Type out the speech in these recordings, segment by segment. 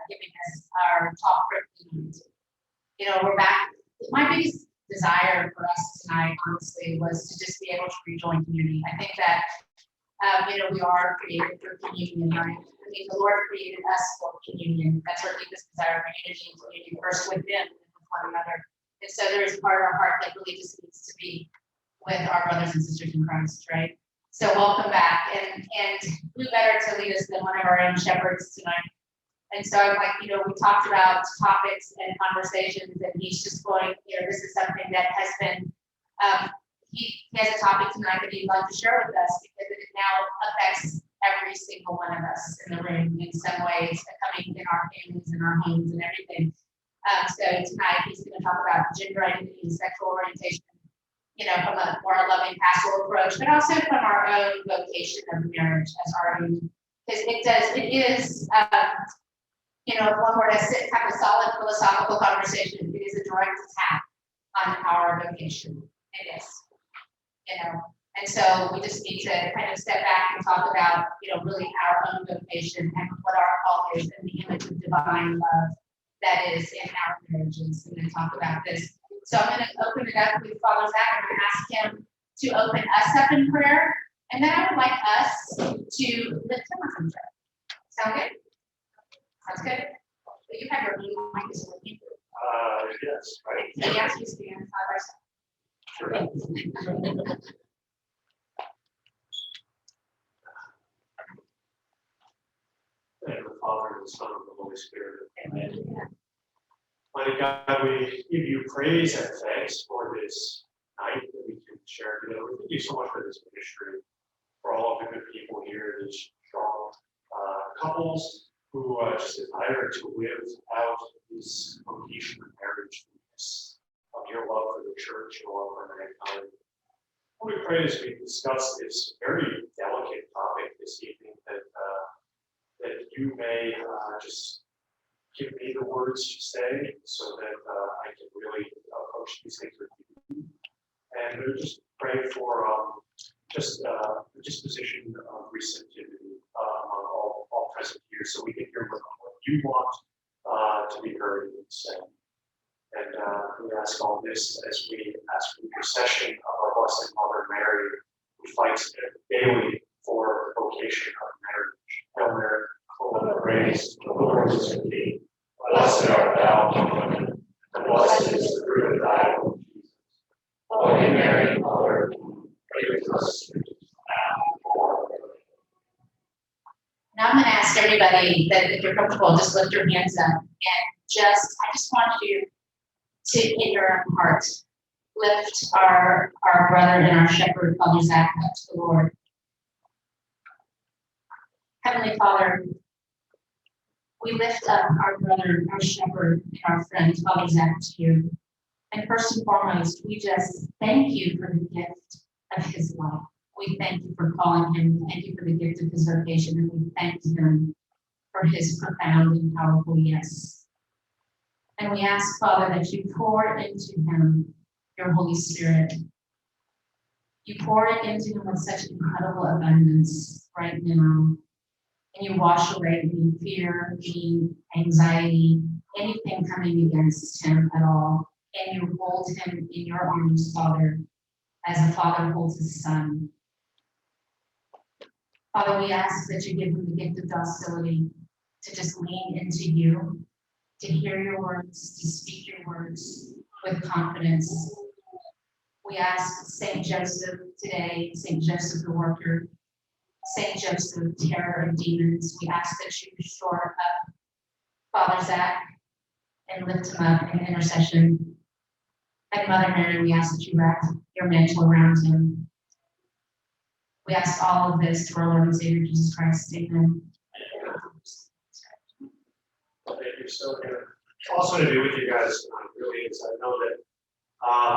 giving us our talk for communion. We're back. My biggest desire for us tonight, honestly, was to just be able to rejoin community. I think that, we are created for communion, right? I mean, the Lord created us for communion. That's our deepest desire for unity and community, first with Him and with one another. And so there is a part of our heart that really just needs to be with our brothers and sisters in Christ, right? So welcome back. And who better to lead us than one of our own shepherds tonight? And so I'm like, we talked about topics and conversations, and he's just going, this is something that has been, he has a topic tonight that he'd like to share with us because it now affects every single one of us in the room in some ways, coming in our families and our homes and everything. So tonight he's going to talk about gender identity and sexual orientation, from a more loving pastoral approach, but also from our own vocation of marriage as our own, because it is, if one were to have a solid philosophical conversation, it is a direct attack on our vocation. It is, and so we just need to kind of step back and talk about, really our own vocation and what our call is and the image of divine love that is in our marriages, and then talk about this. So I'm going to open it up with Father Zach. I'm going to ask him to open us up in prayer, and then I would like us to lift him up in prayer. Sound good? Sounds good. But you have your blue mic is working. Yes, right. So yes, you stand side by side. And the Father and the Son and the Holy Spirit. Amen. Mighty God, we give you praise and thanks for this night that we can share together. We thank you so much for this ministry, for all of the good people here, these strong couples who just desire to live out this vocation of marriage, of your love for the church, your love for mankind. We pray as we discuss this very delicate topic this evening that you may just give me the words to say so that I can really approach these things with you. And we just pray for the disposition of receptivity among all present here so we can hear what you want to be heard and said. And we ask all this as we ask for the intercession of our Blessed Mother Mary, who fights daily for the vocation of marriage. Hail Mary, full of grace, the Lord is with thee. Blessed art thou among women, and blessed is the fruit of thy womb, Jesus. Holy Mary, Mother of God, pray for us sinners now. Now I'm going to ask everybody that if you're comfortable, just lift your hands up and I just want you to, in your own heart, lift our brother and our shepherd, Father Zach, up to the Lord. Heavenly Father, we lift up our brother, our shepherd, and our friend, Father Zach, to you. And first and foremost, we just thank you for the gift of his life. We thank you for calling him. We thank you for the gift of his vocation. And we thank him for his profound and powerful yes. And we ask, Father, that you pour into him your Holy Spirit. You pour it into him with such incredible abundance right now. And you wash away any fear, any anxiety, anything coming against him at all. And you hold him in your arms, Father, as a father holds his son. Father, we ask that you give him the gift of docility to just lean into you, to hear your words, to speak your words with confidence. We ask St. Joseph today, St. Joseph the worker, St. Joseph, terror of demons, we ask that you shore up Father Zach and lift him up in intercession. And Mother Mary, we ask that you wrap your mantle around him. We ask all of this through our Lord and Savior Jesus Christ. Amen. Thank you. So also to be with you guys tonight really is I know that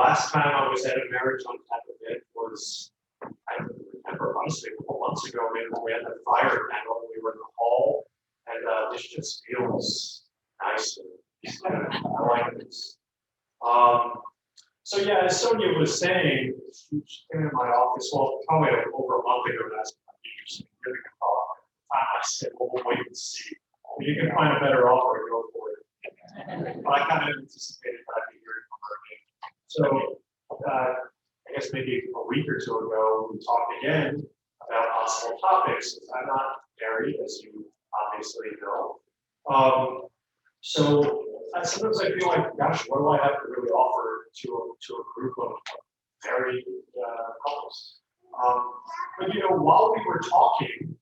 last time I was at a marathon type event was, I don't remember, honestly, a couple months ago, maybe we had the fire panel, we were in the hall, and this just feels nice. And I like this. So yeah, as Sonia was saying, she came in my office, well, probably over a month ago, and asked if I'd be interested in giving a talk. I said, well, we'll wait and see. If you can find a better offer, go for it. But I kind of anticipated that I'd be hearing from her again. So, I guess maybe a week or two ago, we talked again about possible topics. I'm not married, as you obviously know. So sometimes I feel like, gosh, what do I have to really offer to a group of married couples? But while we were talking,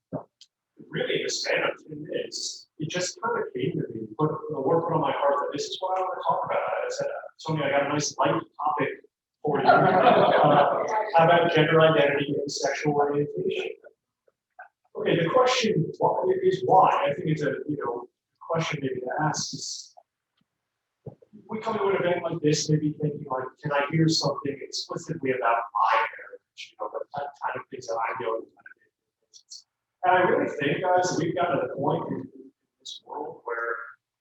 really in the span of 10 minutes, it just kind of came to me, put the word put on my heart that this is what I want to talk about. I said, Sonia, I got a nice light topic for you. How about gender identity and sexual orientation? Okay, the question is why. I think it's a question maybe to ask is, we come to an event like this, maybe thinking like, can I hear something explicitly about my marriage? The kind of things that I'm doing. And I really think, guys, we've got to the point in this world where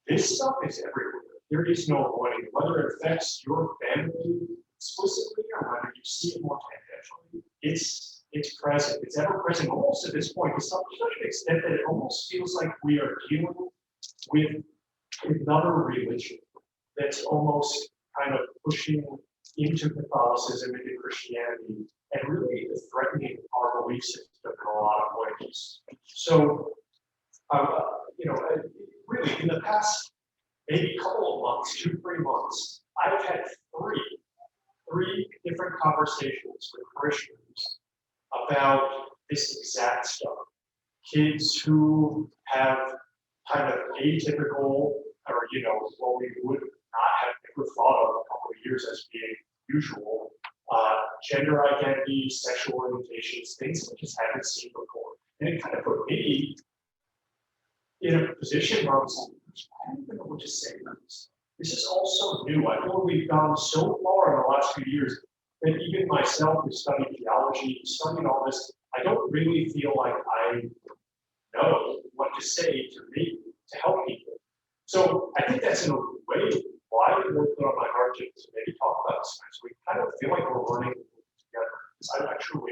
this stuff is everywhere. There is no avoiding it. Whether it affects your family explicitly or whether you see it more tangentially, it's present. It's ever present almost at this point to such an extent that it almost feels like we are dealing with another religion that's almost kind of pushing into Catholicism, into Christianity, and really threatening our belief system in a lot of ways. So, really, in the past maybe couple of months, 2-3 months, I've had three different conversations with Christians about this exact stuff. Kids who have kind of atypical, or what we would not have ever thought of a couple of years as being usual, gender identity, sexual orientations, things we just haven't seen before. And it kind of put me in a position where I was like, I don't even know what to say about this. This is all so new. I feel we've gone so far in the last few years that even myself, who studied theology, studied all this, I don't really feel like I know what to say to help people. So I think that's in a way why it put on my heart to maybe talk about this. So we kind of feel like we're learning together.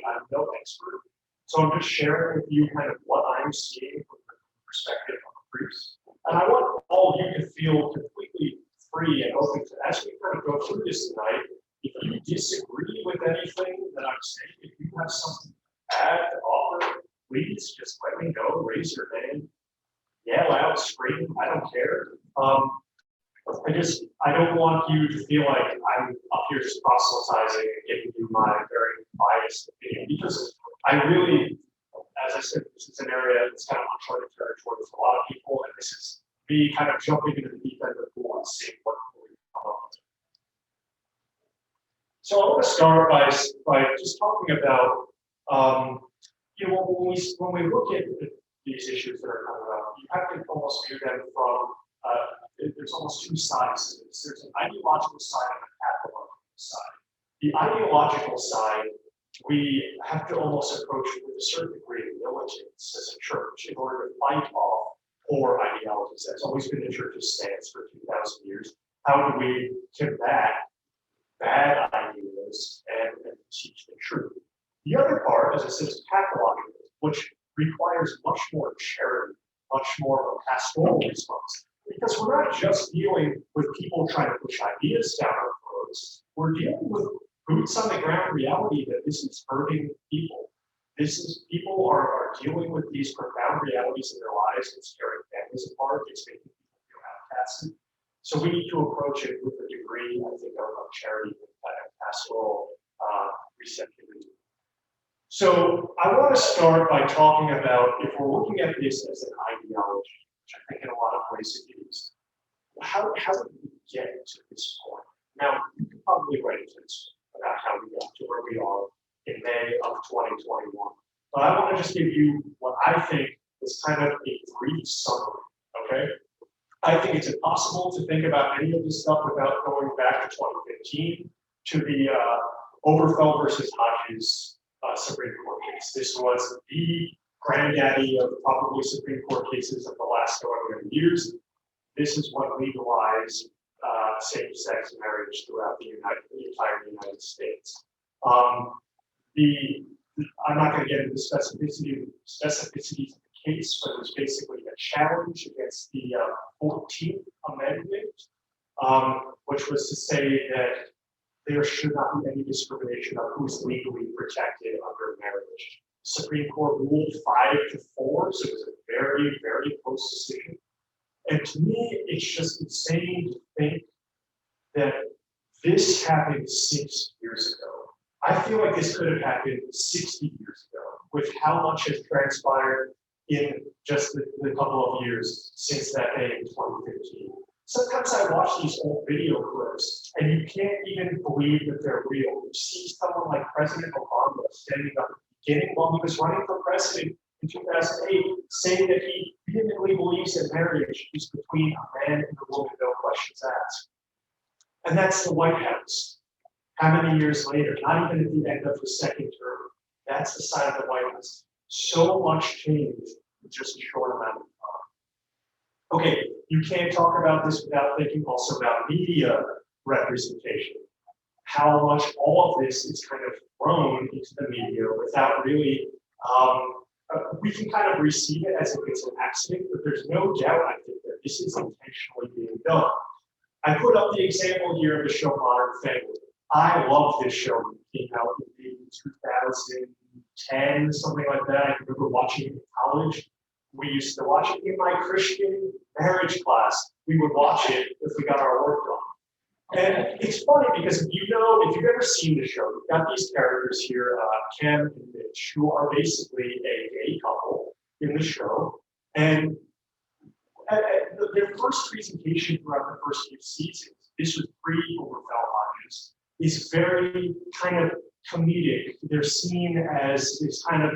I'm no expert. So I'm just sharing with you kind of what I'm seeing from the perspective of a priest. And I want all of you to feel completely free and open to, as we kind of go through this tonight, if you disagree with anything that I'm saying, if you have something bad to offer, please just let me know, raise your hand, yell out, scream, I don't care. I don't want you to feel like I'm up here just proselytizing and giving you my very biased opinion, because I really, as I said, this is an area that's kind of uncharted territory for a lot of people, and this is me kind of jumping into the deep end of the pool and seeing what we come up with. So I want to start by just talking about, when we look at these issues that are coming up, you have to almost view them from, there's almost two sides to this. There's an ideological side and a pathological side. The ideological side, we have to almost approach with a certain degree of diligence as a church in order to fight off poor ideologies. That's always been the church's stance for 2,000 years. How do we combat bad ideas and teach the truth? The other part, as I said, is pathological, which requires much more charity, much more of a pastoral response. Because we're not just dealing with people trying to push ideas down our throats. We're dealing with boots on the ground reality that this is hurting people. People are dealing with these profound realities in their lives. It's tearing families apart. It's making people feel outcasted. So we need to approach it with a degree, I think, of charity and pastoral receptivity. So I want to start by talking about, if we're looking at this as an ideology, which I think in a lot of ways it is, how did we get to this point? Now, you can probably write into this about how we got to where we are in May of 2021. But I want to just give you what I think is kind of a brief summary, okay? I think it's impossible to think about any of this stuff without going back to 2015 to the Oberfeld versus Hodges Supreme Court case. This was the granddaddy of probably Supreme Court cases of the last however many years. This is what legalized same-sex marriage throughout the entire United States. I'm not going to get into the specificities of the case, but it was basically a challenge against the 14th Amendment, which was to say that there should not be any discrimination of who's legally protected under marriage. The Supreme Court ruled 5-4, so it was a very, very close decision. And to me, it's just insane to think that this happened 6 years ago. I feel like this could have happened 60 years ago, with how much has transpired in just the couple of years since that day in 2015. Sometimes I watch these old video clips and you can't even believe that they're real. You see someone like President Obama standing up at the beginning while he was running for president in 2008, saying that he vehemently believes that marriage is between a man and a woman, no questions asked. And that's the White House. How many years later? Not even at the end of the second term. That's the sign of the White House. So much change in just a short amount of time. Okay, you can't talk about this without thinking also about media representation. How much all of this is kind of thrown into the media without really, we can kind of receive it as if it's an accident, but there's no doubt, I think, that this is intentionally being done. I put up the example here of the show Modern Family. I love this show. It came out in 2010, something like that. I remember watching it in college. We used to watch it in my Christian marriage class. We would watch it if we got our work done. And it's funny because if you've ever seen the show, you've got these characters here, Ken and Mitch, who are basically a gay couple in the show. And their first presentation throughout the first few seasons, this was pre-Overfell Hodges, is very kind of comedic. They're seen as this kind of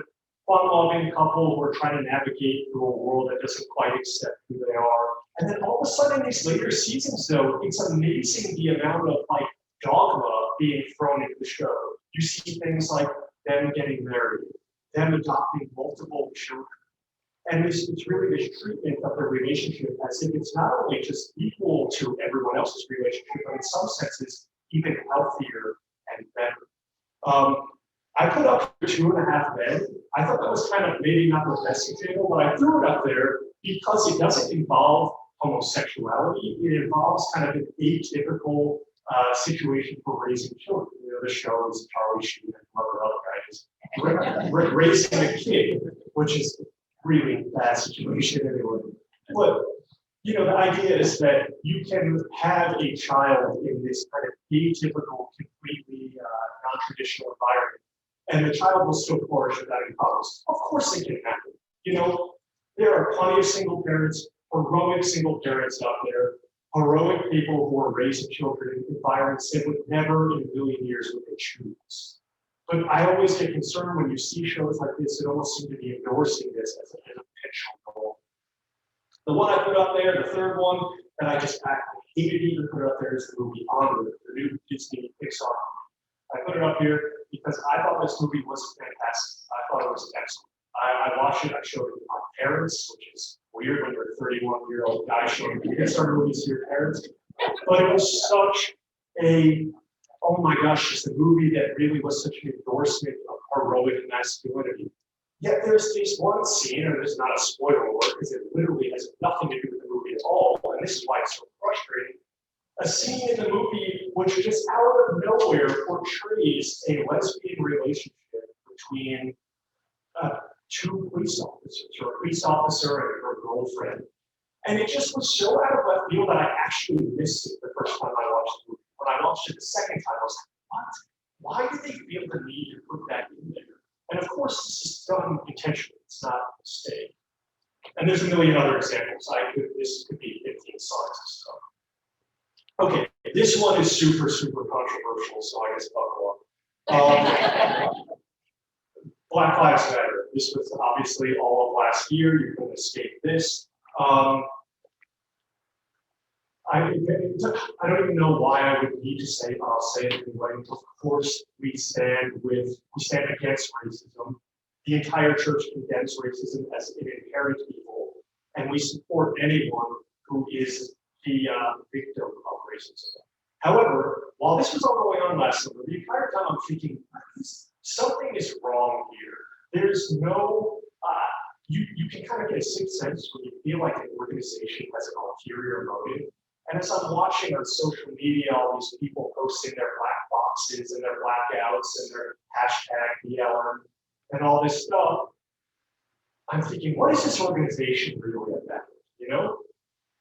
fun-loving couple who are trying to navigate through a world that doesn't quite accept who they are. And then all of a sudden in these later seasons, though, it's amazing the amount of like dogma being thrown into the show. You see things like them getting married, them adopting multiple children. And it's really this treatment of their relationship as if it's not only just equal to everyone else's relationship, but in some senses, even healthier and better. I put up 2.5 Men. I thought that was kind of maybe not the best example, but I threw it up there because it doesn't involve homosexuality. It involves kind of an atypical situation for raising children. You know, the show is Charlie Sheen and other guys raising a kid, which is really bad situation anyway. But you know, the idea is that you can have a child in this kind of atypical, completely non-traditional environment, and the child will still flourish without any problems. Of course it can happen. You know, there are plenty of single parents, heroic single parents out there, heroic people who are raising children in environments that would never in a million years would they choose. But I always get concerned when you see shows like this, it almost seems to be endorsing this as a potential goal. The one I put up there, the third one that I hated to even put up there is the movie Onward, the new Disney Pixar movie. I put it up here because I thought this movie was fantastic. I thought it was excellent. I watched it, I showed it to my parents, which is weird when you're a 31-year-old guy showing Pixar movies to your parents. But it was such a, oh my gosh, just a movie that really was such an endorsement of heroic masculinity. Yet there's this one scene, and there's not a spoiler alert, because it literally has nothing to do with the movie at all, and this is why it's so frustrating. A scene in the movie which just out of nowhere portrays a lesbian relationship between two police officers, or a police officer and her girlfriend. And it just was so out of left field that I actually missed it the first time I watched the movie. When I watched it the second time, I was like, what? Why did they feel the need to put that in there? And of course, this is done intentionally. It's not a mistake. And there's a million other examples. This could be 15 songs of stuff. Okay, this one is super, super controversial, so I guess buckle up. Black Lives Matter. This was obviously all of last year. You couldn't escape this. I don't even know why I would need to say it, but I'll say it anyway. Of course, we stand against racism. The entire church condemns racism as an inherent evil, and we support anyone who is the victim of racism. However, while this was all going on last summer, the entire time I'm thinking, something is wrong here. There's no, you you can kind of get a sixth sense when you feel like an organization has an ulterior motive. And as I'm watching on social media, all these people posting their black boxes and their blackouts and their hashtag BLM and all this stuff, I'm thinking, what is this organization really about? You know,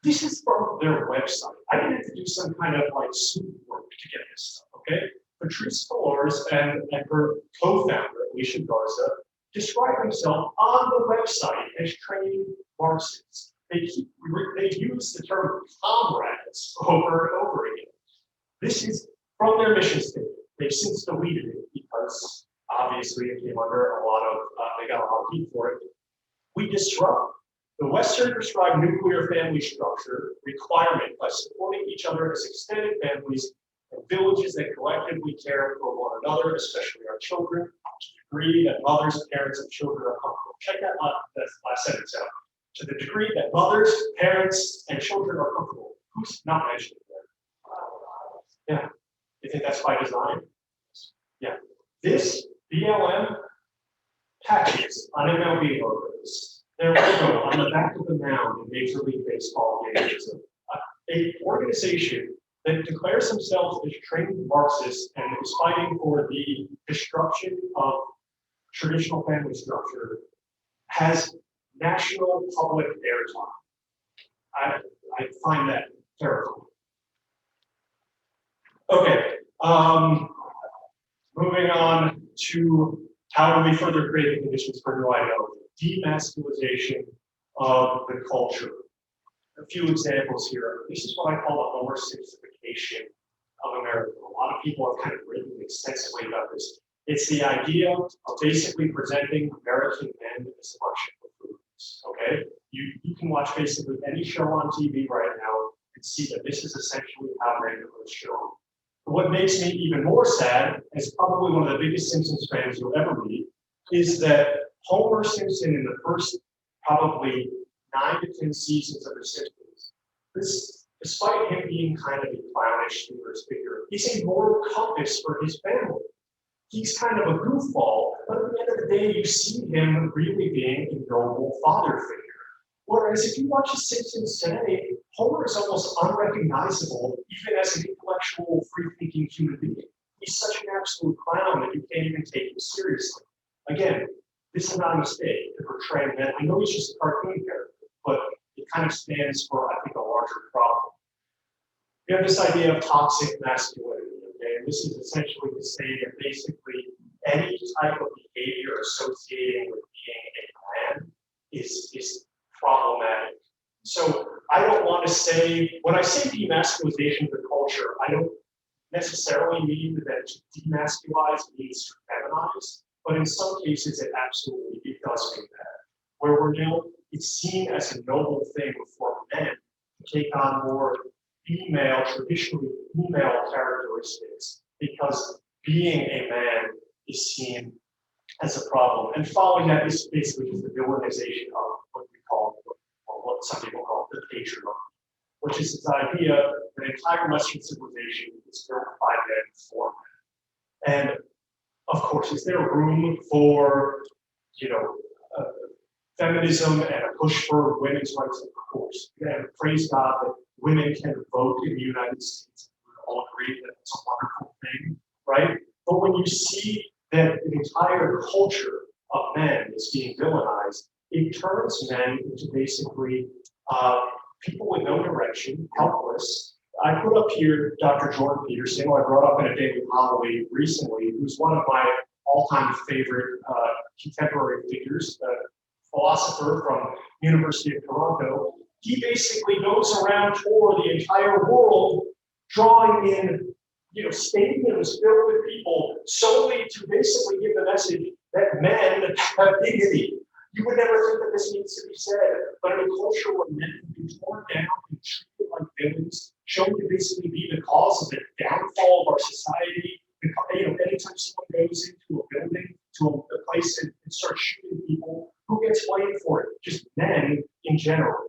this is from their website. I didn't have to do some kind of like snoop work to get this stuff, okay? Patrice Dolores and her co-founder, Alicia Garza, describe themselves on the website as trained Marxists. They use the term comrades over and over again. This is from their mission statement. They've since deleted it because obviously it came under a lot of, they got a lot of heat for it. We disrupt the Western prescribed nuclear family structure requirement by supporting each other as extended families and villages that collectively care for one another, especially our children, to the degree that mothers, parents, and children are comfortable. Check that last sentence out. To the degree that mothers, parents, and children are comfortable. Who's not mentioned there? Yeah. You think that's by design? Yeah. This BLM patches on MLB logos. Their logo on the back of the mound in Major League Baseball games. An organization that declares themselves as trained Marxists and is fighting for the destruction of traditional family structure has national public airtime. I find that terrifying. Okay, moving on to how do we further create the conditions for new ideology? Demasculization of the culture. A few examples here. This is what I call the Homer Simpsonification of America. A lot of people have kind of written extensively about this. It's the idea of basically presenting American men as a bunch of buffoons. Okay? You can watch basically any show on TV right now and see that this is essentially how men are shown. But what makes me even more sad, as probably one of the biggest Simpsons fans you'll ever meet, is that Homer Simpson in the first probably 9 to 10 seasons of The Simpsons, despite him being kind of a clownish, humorous figure, he's a moral compass for his family. He's kind of a goofball, but at the end of the day, you see him really being a noble father figure. Whereas if you watch The Simpsons today, Homer is almost unrecognizable, even as an intellectual, free-thinking human being. He's such an absolute clown that you can't even take him seriously. Again, this is not a mistake to portray that. I know he's just a cartoon character, but it kind of stands for, I think, a larger problem. You have this idea of toxic masculinity, okay? And this is essentially to say that basically any type of behavior associating with being a man is problematic. So I don't want to say, when I say demasculization of the culture, I don't necessarily mean that to demasculize means to feminize, but in some cases it absolutely does mean that. Where we're now, it's seen as a noble thing for men to take on more female, traditionally female characteristics, because being a man is seen as a problem. And following that is basically just the villainization of what we call, or what some people call the patriarchy, which is this idea that entire Western civilization is built by men for men. And of course, is there room for, feminism and a push for women's rights? Of course. And praise God that women can vote in the United States. We all agree that it's a wonderful thing, right? But when you see that the entire culture of men is being villainized, it turns men into basically people with no direction, helpless. I put up here Dr. Jordan Peterson, who I brought up in a Daily Homily recently, who's one of my all-time favorite contemporary figures, philosopher from University of Toronto. He basically goes around for the entire world, drawing in, stadiums filled with people, solely to basically give the message that men have dignity. You would never think that this needs to be said, but in a culture where men can be torn down and treated like villains, shown to basically be the cause of the downfall of our society, anytime someone goes into a building, to a place and starts shooting people, who gets blamed for it? Just men in general.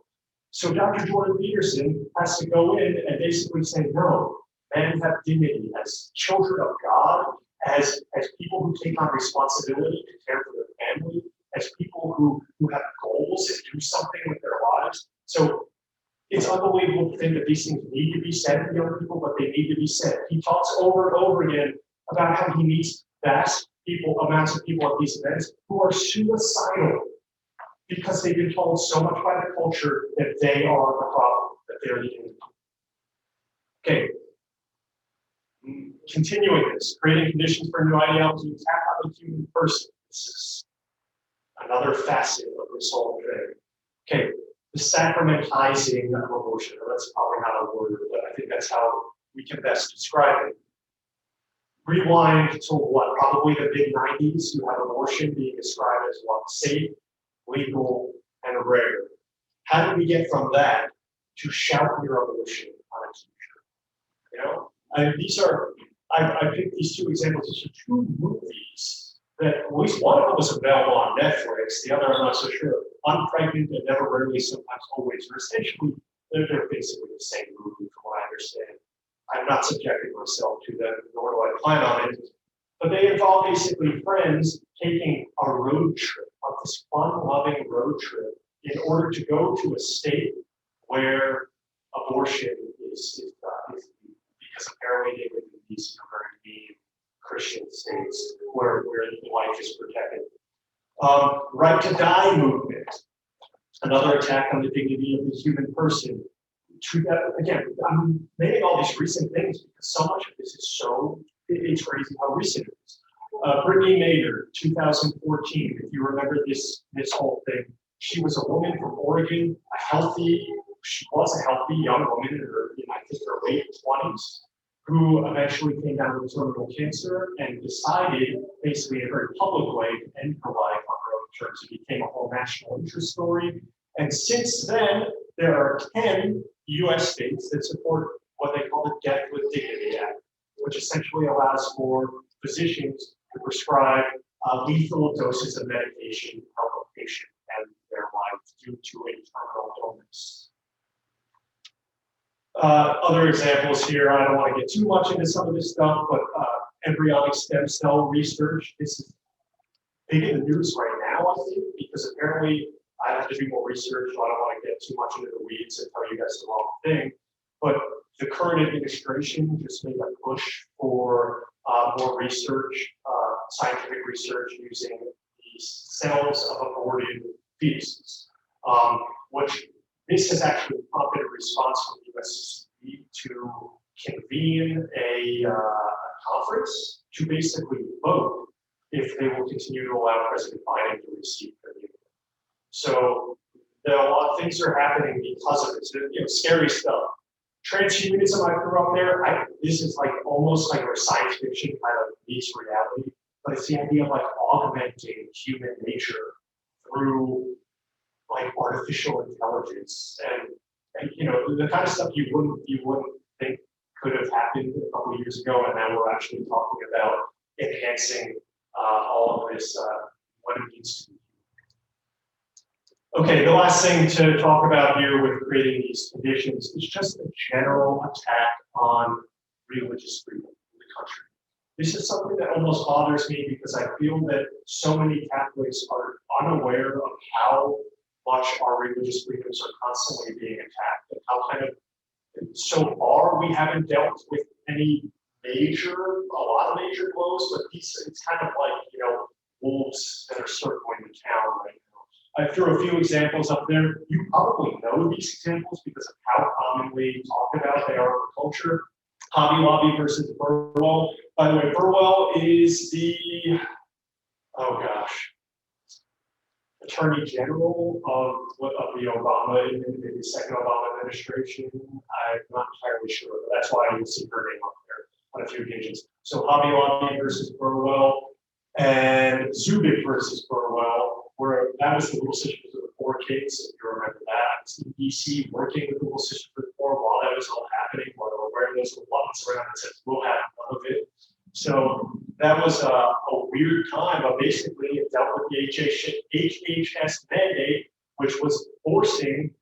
So Dr. Jordan Peterson has to go in and basically say, no, men have dignity as children of God, as people who take on responsibility to care for their family, as people who have goals rules and do something with their lives. So it's unbelievable to think that these things need to be said to young people, but they need to be said. He talks over and over again about how he meets amounts of people at these events who are suicidal because they've been told so much by the culture that they are the problem, that they're the enemy. Okay. Continuing this, creating conditions for new ideology to attack on the human person. This is another facet of this whole thing. Okay, the sacramentizing of abortion. That's probably not a word, but I think that's how we can best describe it. Rewind to what? Probably the mid 90s. You have abortion being described as what? Safe, legal, and rare. How did we get from that to shout your abortion on a t-shirt? You know? I picked these two examples. These are two movies that at least one of them was available on Netflix. The other, I'm not so sure. Unpregnant and Never, Rarely, Sometimes, Always. Or essentially, they're basically the same movie from what I understand. I'm not subjecting myself to them, nor do I plan on it. But they involve basically friends taking a road trip, this fun-loving road trip, in order to go to a state where abortion is because apparently they live in these very mean Christian states where life is protected. Right to Die movement, another attack on the dignity of the human person. Again, I'm making all these recent things because so much of this is it's crazy how recent it is. Brittany Mayer, 2014, if you remember this whole thing, she was a woman from Oregon, she was a healthy young woman in her late 20s, who eventually came down with terminal cancer and decided, basically in a very public way, to end her life on her own terms. It became a whole national interest story. And since then, there are 10 US states that support what they call the Death with Dignity Act, which essentially allows for physicians to prescribe lethal doses of medication to help a patient end their life due to a terminal illness. Other examples here, I don't want to get too much into some of this stuff, but embryonic stem cell research, this is big in the news right now, I think, because apparently I have to do more research, so I don't want to get too much into the weeds and tell you guys the wrong thing. But the current administration just made a push for more research, scientific research using the cells of aborted fetuses, which this has actually prompted a response from the USCB to convene a conference to basically vote if they will continue to allow President Biden to receive immunity. So a lot of things are happening because of this. Scary stuff. Transhumanism, I threw up there. This is like almost like a science fiction kind of meets reality, but it's the idea of like augmenting human nature through like artificial intelligence and the kind of stuff you wouldn't think could have happened a couple of years ago, and now we're actually talking about enhancing all of this what it means to be. Okay, the last thing to talk about here with creating these conditions is just a general attack on religious freedom in the country. This is something that almost bothers me because I feel that so many Catholics are unaware of how much our religious freedoms are constantly being attacked, and how kind of so far we haven't dealt with any a lot of major blows, but it's kind of like, wolves that are circling the town right now. I threw a few examples up there. You probably know these examples because of how commonly talked about they are in the culture. Hobby Lobby versus Burwell. By the way, Burwell is the, Attorney General of the Obama, in the second Obama administration. I'm not entirely sure, but that's why you'll see her name up there on a few occasions. So Hobby Lobby versus Burwell and Zubik versus Burwell, where that was the Little Sisters of the Poor case, if you remember that. It's in DC working with the Little Sisters of the Poor while that was all happening, while they were wearing those little buttons around that says, "We'll have none of it." So that was a weird time, but basically it dealt with the HHS mandate, which was forcing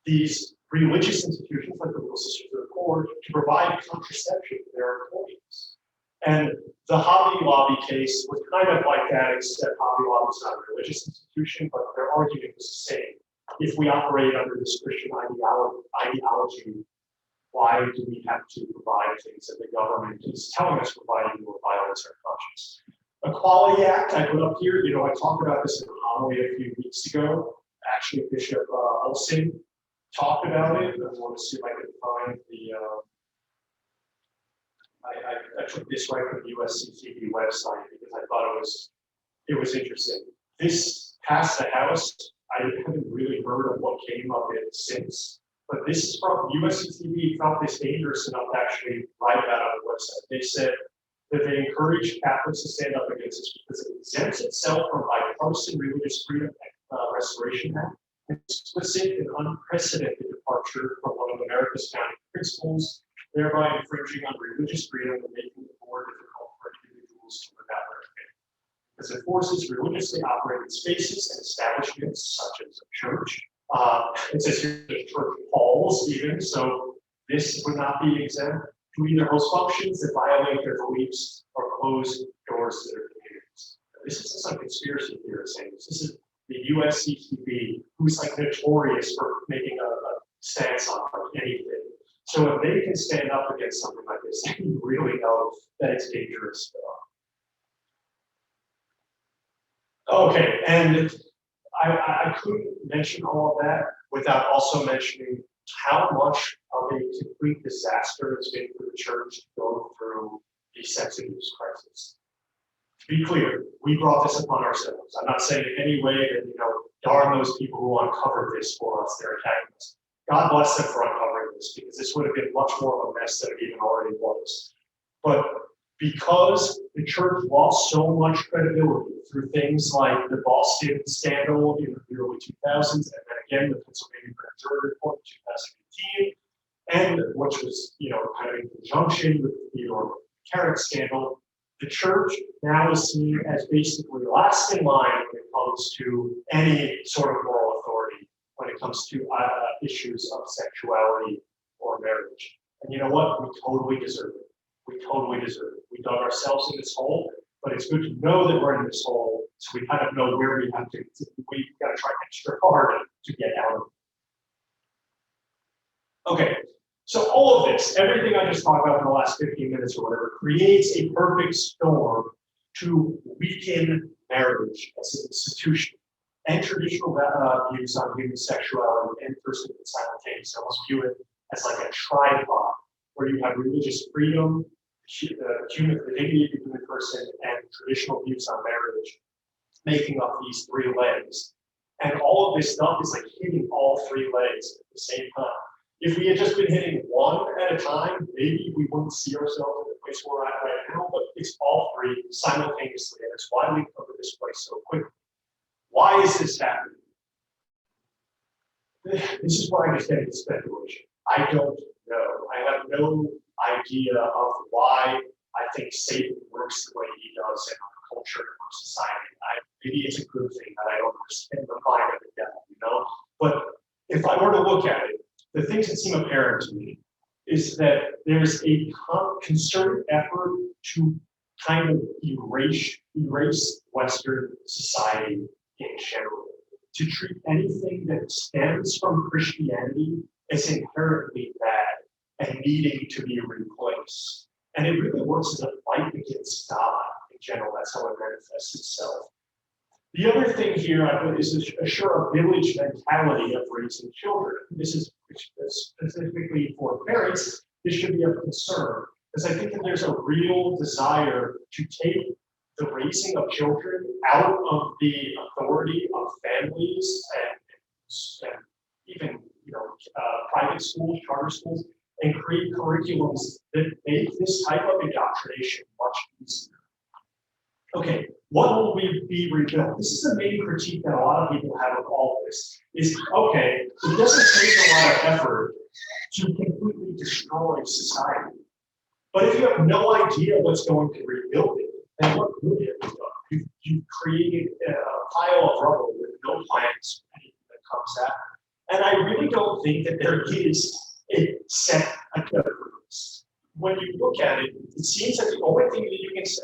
these religious institutions like the Little Sisters of the Poor to provide contraception to their employees. And the Hobby Lobby case was kind of like that, except Hobby Lobby is not a religious institution, but their argument was the same. If we operate under this Christian ideology, why do we have to provide things that the government is telling us providing will violate our conscience? Equality Act, I put up here, I talked about this in a homily a few weeks ago. Actually, Bishop Olson talked about it. I want to see if I can find the, I took this right from the USCCB website because I thought it was interesting. This passed the House. I haven't really heard of what came of it since, but this is from USCCB felt this dangerous enough to actually write about it on the website. They said that they encourage Catholics to stand up against this because it exempts itself from bipartisan religious freedom restoration act, an explicit and unprecedented departure from one of America's founding principles, thereby infringing on religious freedom and making it more difficult for individuals to live out their faith. Because it forces religiously operated spaces and establishments such as a church. It says here church halls even, so this would not be exempt to either host functions that violate their beliefs or close doors to their communities. This isn't some conspiracy theorist saying this. This is the USCCB, who's like notorious for making a stance on anything. So if they can stand up against something like this, you really know that it's dangerous. Okay, and I couldn't mention all of that without also mentioning how much of a complete disaster it's been for the church to go through the sex abuse crisis. To be clear, we brought this upon ourselves. I'm not saying in any way that, darn those people who uncovered this for us, they're attacking us. God bless them for uncovering this, because this would have been much more of a mess than it even already was. But because the church lost so much credibility through things like the Boston scandal in the early 2000s, and then again the Pennsylvania grand jury report in 2018, and which was, kind of in conjunction with the Theodore Carrick scandal, the church now is seen as basically last in line when it comes to any sort of moral authority when it comes to issues of sexuality or marriage. And you know what? We totally deserve it. We totally deserve it. We dug ourselves in this hole, but it's good to know that we're in this hole, so we kind of know where we have to. We've got to try extra hard to get out of it. Okay, so all of this, everything I just talked about in the last 15 minutes or whatever, creates a perfect storm to weaken marriage as an institution and traditional views on human sexuality and personhood simultaneously. Almost view it as like a tripod where you have religious freedom, the dignity of the human person, and traditional views on marriage, making up these three legs. And all of this stuff is like hitting all three legs at the same time. If we had just been hitting one at a time, maybe we wouldn't see ourselves in the place we're at right now, but it's all three simultaneously, and it's why we cover this place so quickly. Why is this happening? This is where I just get into speculation. I don't know. I have no idea of why I think Satan works the way he does in our culture and our society. Maybe it's a good thing that I don't understand the mind of the devil, But if I were to look at it, the things that seem apparent to me is that there's a concerted effort to kind of erase Western society in general, to treat anything that stems from Christianity as inherently bad and needing to be replaced. And it really works as a fight against God in general. That's how it manifests itself. The other thing here is assure a village mentality of raising children. This is specifically for parents. This should be a concern, because I think that there's a real desire to take the raising of children out of the authority of families and even private schools, charter schools, and create curriculums that make this type of indoctrination much easier. Okay, what will we be rebuilt? This is the main critique that a lot of people have of all of this, is, okay, it doesn't take a lot of effort to completely destroy society. But if you have no idea what's going to rebuild it, then what good have you done? You've created a pile of rubble with no plans for anything that comes out. And I really don't think that there is a set agenda for this. when you look at it, it seems that the only thing that you can say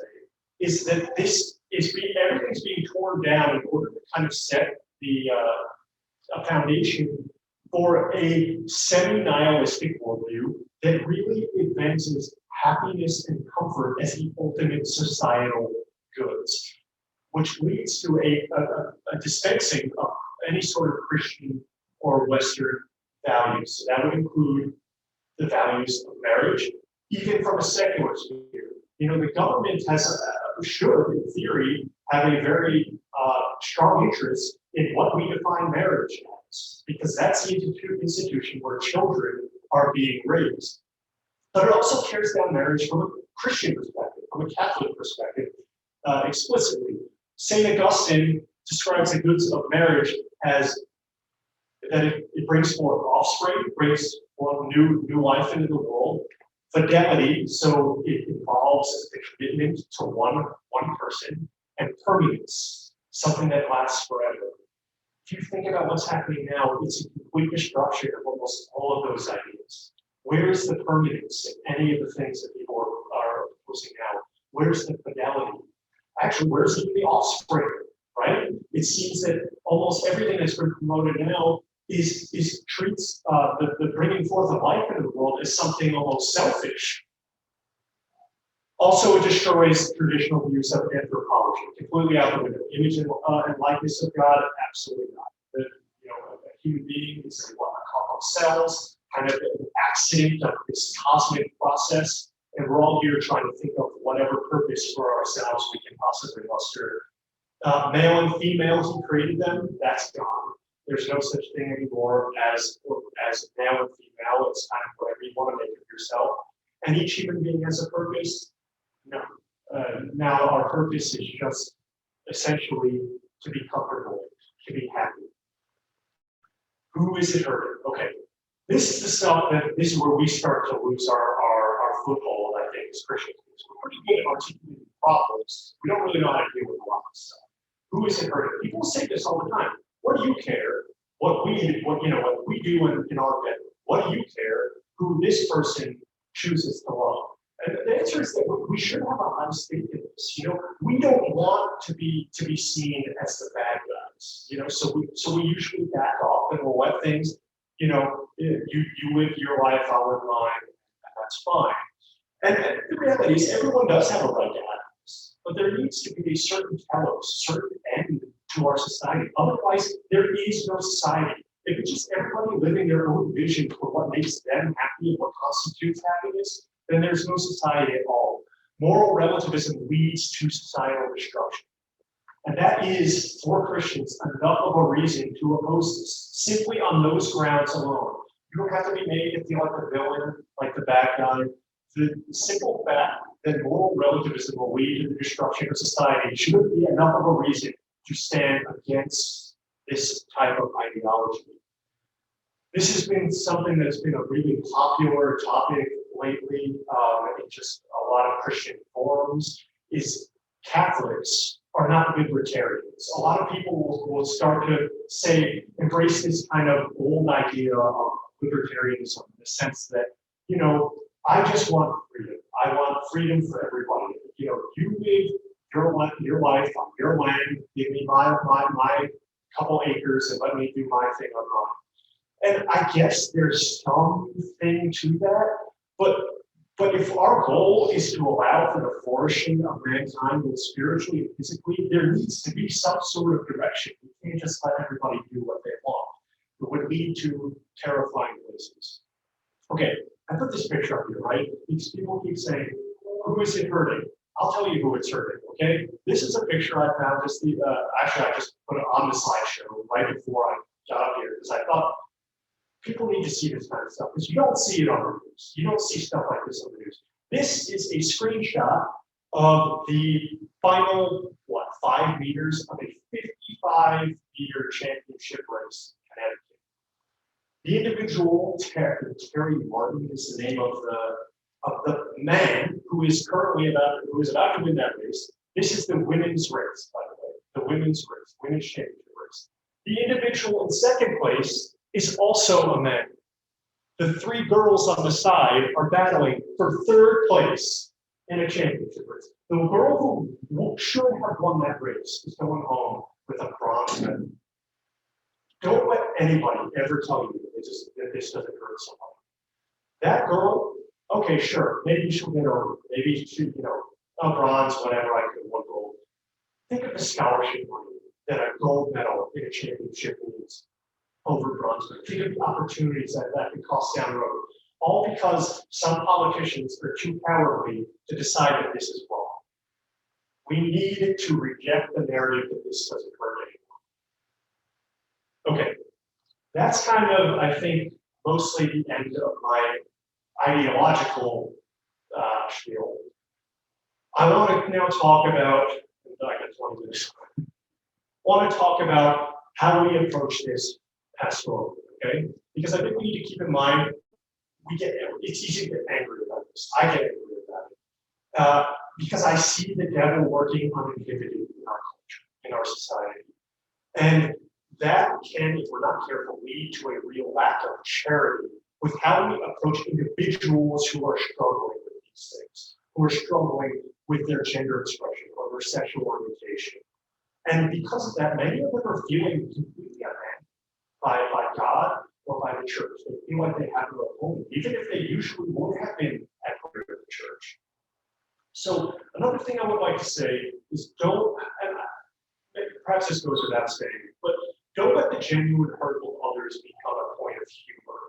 is that everything's being torn down in order to kind of set a foundation for a semi-nihilistic worldview that really advances happiness and comfort as the ultimate societal goods, which leads to a dispensing of any sort of Christian or Western values. So that would include the values of marriage, even from a secular sphere. The government should, in theory, have a very strong interest in what we define marriage as, because that's the institution where children are being raised. But it also tears down marriage from a Christian perspective, from a Catholic perspective, explicitly. St. Augustine describes the goods of marriage as that it brings forth offspring, brings forth new life into the world. Fidelity, so it involves the commitment to one person, and permanence, something that lasts forever. If you think about what's happening now, it's a complete destruction of almost all of those ideas. Where's the permanence in any of the things that people are proposing now? Where's the fidelity? Actually, where's the offspring, right? It seems that almost everything that's been promoted now treats the bringing forth of life into the world as something almost selfish. Also, it destroys traditional views of anthropology, completely out the window. Image and likeness of God, absolutely not. A human being is a couple of cells, kind of an accident of this cosmic process, and we're all here trying to think of whatever purpose for ourselves we can possibly muster. Male and female, he created them, that's gone. There's no such thing anymore as male and female. It's kind of whatever you want to make of yourself. And each human being has a purpose. No. Now our purpose is just essentially to be comfortable, to be happy. Who is it hurting? Okay. This is the stuff this is where we start to lose our foothold, I think, as Christians. We're pretty good at articulating problems. We don't really know how to deal with a lot of stuff. Who is it hurting? People say this all the time. What do you care what we do in our bed? What do you care who this person chooses to love? And the answer is that we should have a high stake in this. We don't want to be seen as the bad guys. So we usually back off and we'll let things. You live your life, I'll live mine, and that's fine. And the reality is, everyone does have a right to happiness, but there needs to be a certain telos, certain end to our society. Otherwise, there is no society. If it's just everybody living their own vision for what makes them happy and what constitutes happiness, then there's no society at all. Moral relativism leads to societal destruction. And that is, for Christians, enough of a reason to oppose this, simply on those grounds alone. You don't have to be made to feel like the villain, like the bad guy. The simple fact that moral relativism will lead to the destruction of society should be enough of a reason to stand against this type of ideology. This has been something that's been a really popular topic lately in just a lot of Christian forums, is Catholics are not libertarians. A lot of people will start to embrace this kind of old idea of libertarianism in the sense that, I just want freedom. I want freedom for everybody. You live your life on your land, give me my couple acres and let me do my thing on mine. And I guess there's something to that, but if our goal is to allow for the flourishing of mankind both spiritually and physically, there needs to be some sort of direction. We can't just let everybody do what they want. It would lead to terrifying places. Okay, I put this picture up here, right? These people keep saying, who is it hurting? I'll tell you who it's hurting, okay? This is a picture I found actually I just put it on the slideshow right before I got up here because I thought people need to see this kind of stuff because you don't see it on the news. You don't see stuff like this on the news. This is a screenshot of the final, 5 meters of a 55-meter championship race in Connecticut. The individual, Terry Martin, is the name of the man who is about to win that race. This is the women's race, by the way, the women's championship race. The individual in second place is also a man. The three girls on the side are battling for third place in a championship race. The girl who should have won that race is going home with a bronze medal. Don't let anybody ever tell you that this doesn't hurt somebody. That girl, okay, sure, maybe she'll get over it. Maybe she, a bronze, whatever, I could one gold. Think of the scholarship money that a gold medal in a championship means over bronze medal. Think of the opportunities that could cost down the road. All because some politicians are too cowardly to decide that this is wrong. We need to reject the narrative that this doesn't hurt anyone. Okay, that's kind of, I think, mostly the end of my ideological spiel. I want to now talk about, I got 20 minutes. I want to talk about how we approach this pastorally, okay? Because I think we need to keep in mind, it's easy to get angry about this. I get angry about it. Because I see the devil working uninhibited in our culture, in our society. And that can, if we're not careful, lead to a real lack of charity with how we approach individuals who are struggling with these things, who are struggling with their gender expression or their sexual orientation. And because of that, many of them are feeling completely abandoned by God or by the church. They feel like they have no home, even if they usually would have been at the church. So another thing I would like to say is perhaps this goes without saying, but don't let the genuine hurt of others become a point of humor.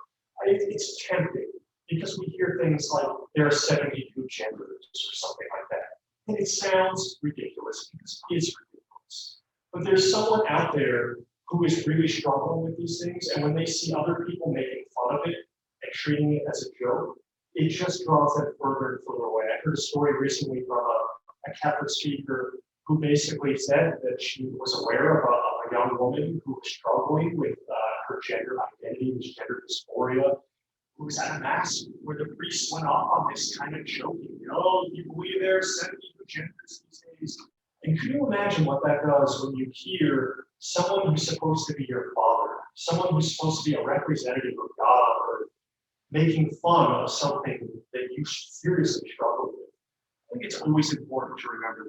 It's tempting because we hear things like there are 72 genders or something like that. And it sounds ridiculous because it is ridiculous. But there's someone out there who is really struggling with these things, and when they see other people making fun of it and treating it as a joke, it just draws them further and further away. I heard a story recently from a Catholic speaker who basically said that she was aware of a young woman who was struggling with her gender identity, this gender dysphoria, who was at a mass where the priest went off on this kind of joking, you believe there are 72 genders these days? And can you imagine what that does when you hear someone who's supposed to be your father, someone who's supposed to be a representative of God on earth, making fun of something that you seriously struggle with? I think it's always important to remember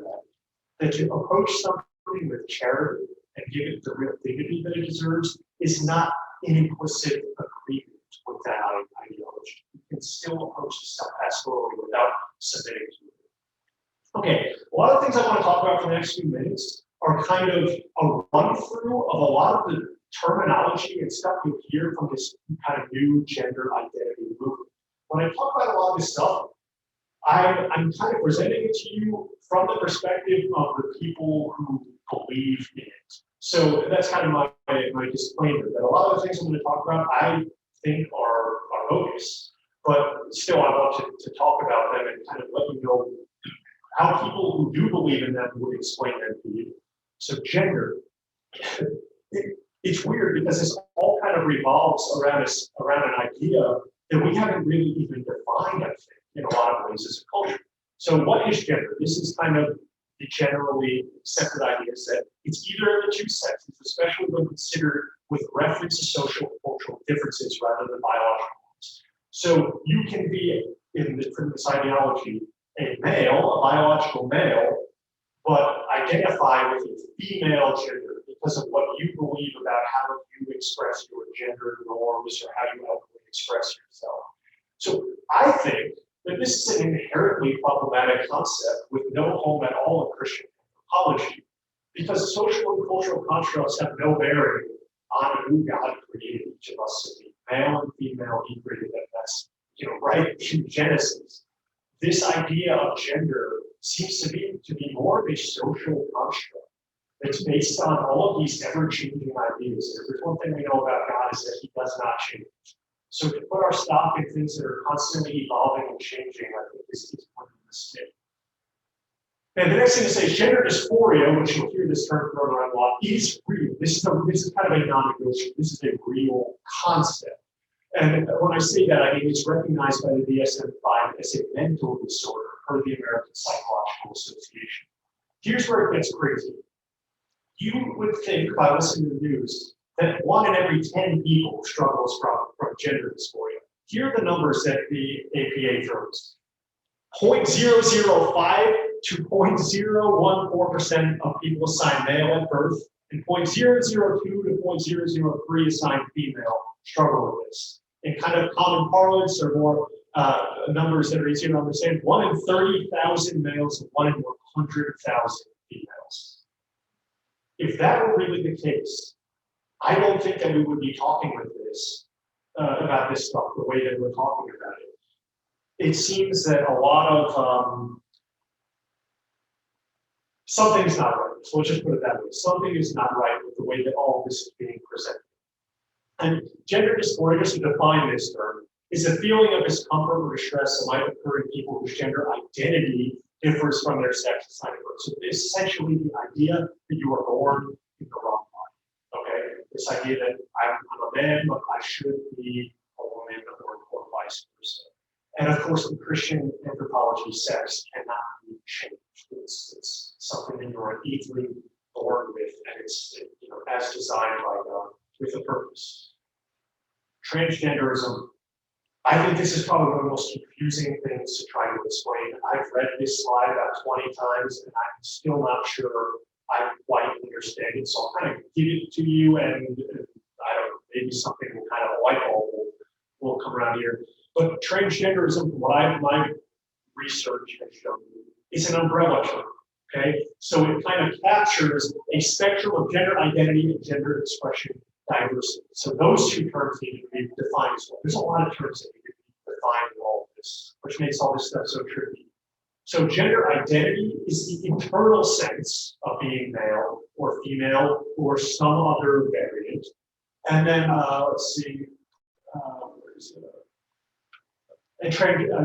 that to approach something with charity and give it the real dignity that it deserves is not an implicit agreement with that ideology. You can still approach the stuff pastorally without submitting to it. Okay, a lot of things I want to talk about for the next few minutes are kind of a run-through of a lot of the terminology and stuff you hear from this kind of new gender identity movement. When I talk about a lot of this stuff, I'm kind of presenting it to you from the perspective of the people who believe in it. So that's kind of my disclaimer, that a lot of the things I'm going to talk about, I think are bogus, but still I want to talk about them and kind of let you know how people who do believe in them would explain them to you. So gender, it's weird because this all kind of revolves around an idea that we haven't really even defined, I think, in a lot of ways as a culture. So what is gender? This is kind of the generally accepted idea that it's either of the two sexes, especially when considered with reference to social and cultural differences rather than biological ones. So you can be, from this ideology, a male, a biological male, but identify with a female gender because of what you believe about how you express your gender norms or how you outwardly express yourself. So I think that this is an inherently problematic concept with no home at all in Christian anthropology, because social and cultural constructs have no bearing on who God created each of us to be. Male and female, he created them. That's, right in Genesis. This idea of gender seems to be more of a social construct that's based on all of these ever-changing ideas. If there's one thing we know about God is that he does not change. So to put our stock in things that are constantly evolving and changing, I think is one mistake. And the next thing to say is gender dysphoria, which you'll hear this term thrown around a lot, is real. This is kind of a non-negotiable. This is a real concept. And when I say that, I mean it's recognized by the DSM-5 as a mental disorder per the American Psychological Association. Here's where it gets crazy. You would think, by listening to the news, that 1 in every 10 people struggles from gender dysphoria. here are the numbers that the APA throws. 0.005 to 0.014% of people assigned male at birth, and 0.002 to 0.003 assigned female struggle with this. In kind of common parlance or more numbers that are easier to understand, 1 in 30,000 males and 1 in 100,000 females. If that were really the case, I don't think that we would be talking with this about this stuff the way that we're talking about it. It seems that a lot of something's not right. So let's just put it that way. Something is not right with the way that all of this is being presented. And gender dysphoria, just to define this term, is a feeling of discomfort or distress that might occur in people whose gender identity differs from their sex assigned at birth. So it's essentially the idea that you were born in the wrong body. Okay? This idea that I'm a man, but I should be a woman or vice versa. And of course, in Christian anthropology, sex cannot be changed. It's something that you're innately born with, and it's as designed by God with a purpose. Transgenderism, I think this is probably one of the most confusing things to try to explain. I've read this slide about 20 times, and I'm still not sure I quite understand it. So I'll kind of give it to you, and I don't know, maybe something will kind of a light bulb will come around here. But transgenderism, what my research has shown, is an umbrella term. Okay, so it kind of captures a spectrum of gender identity and gender expression diversity. So those two terms need to be defined as well. There's a lot of terms that need to be defined in all of this, which makes all this stuff so tricky. So gender identity is the internal sense of being male or female or some other variant. And then let's see, where is it? And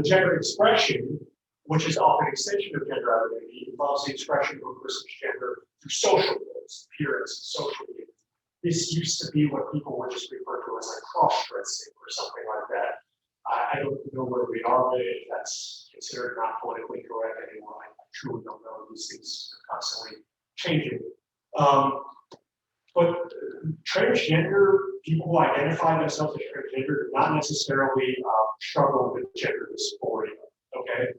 gender expression, which is often an extension of gender identity, involves the expression of a person's gender through social roles, appearance, and social behavior. This used to be what people would just refer to as like cross-dressing or something like that. I don't know where we are with it. That's considered not politically correct anymore. I truly don't know. These things are constantly changing. But transgender people who identify themselves as transgender do not necessarily struggle with gender dysphoria. Okay,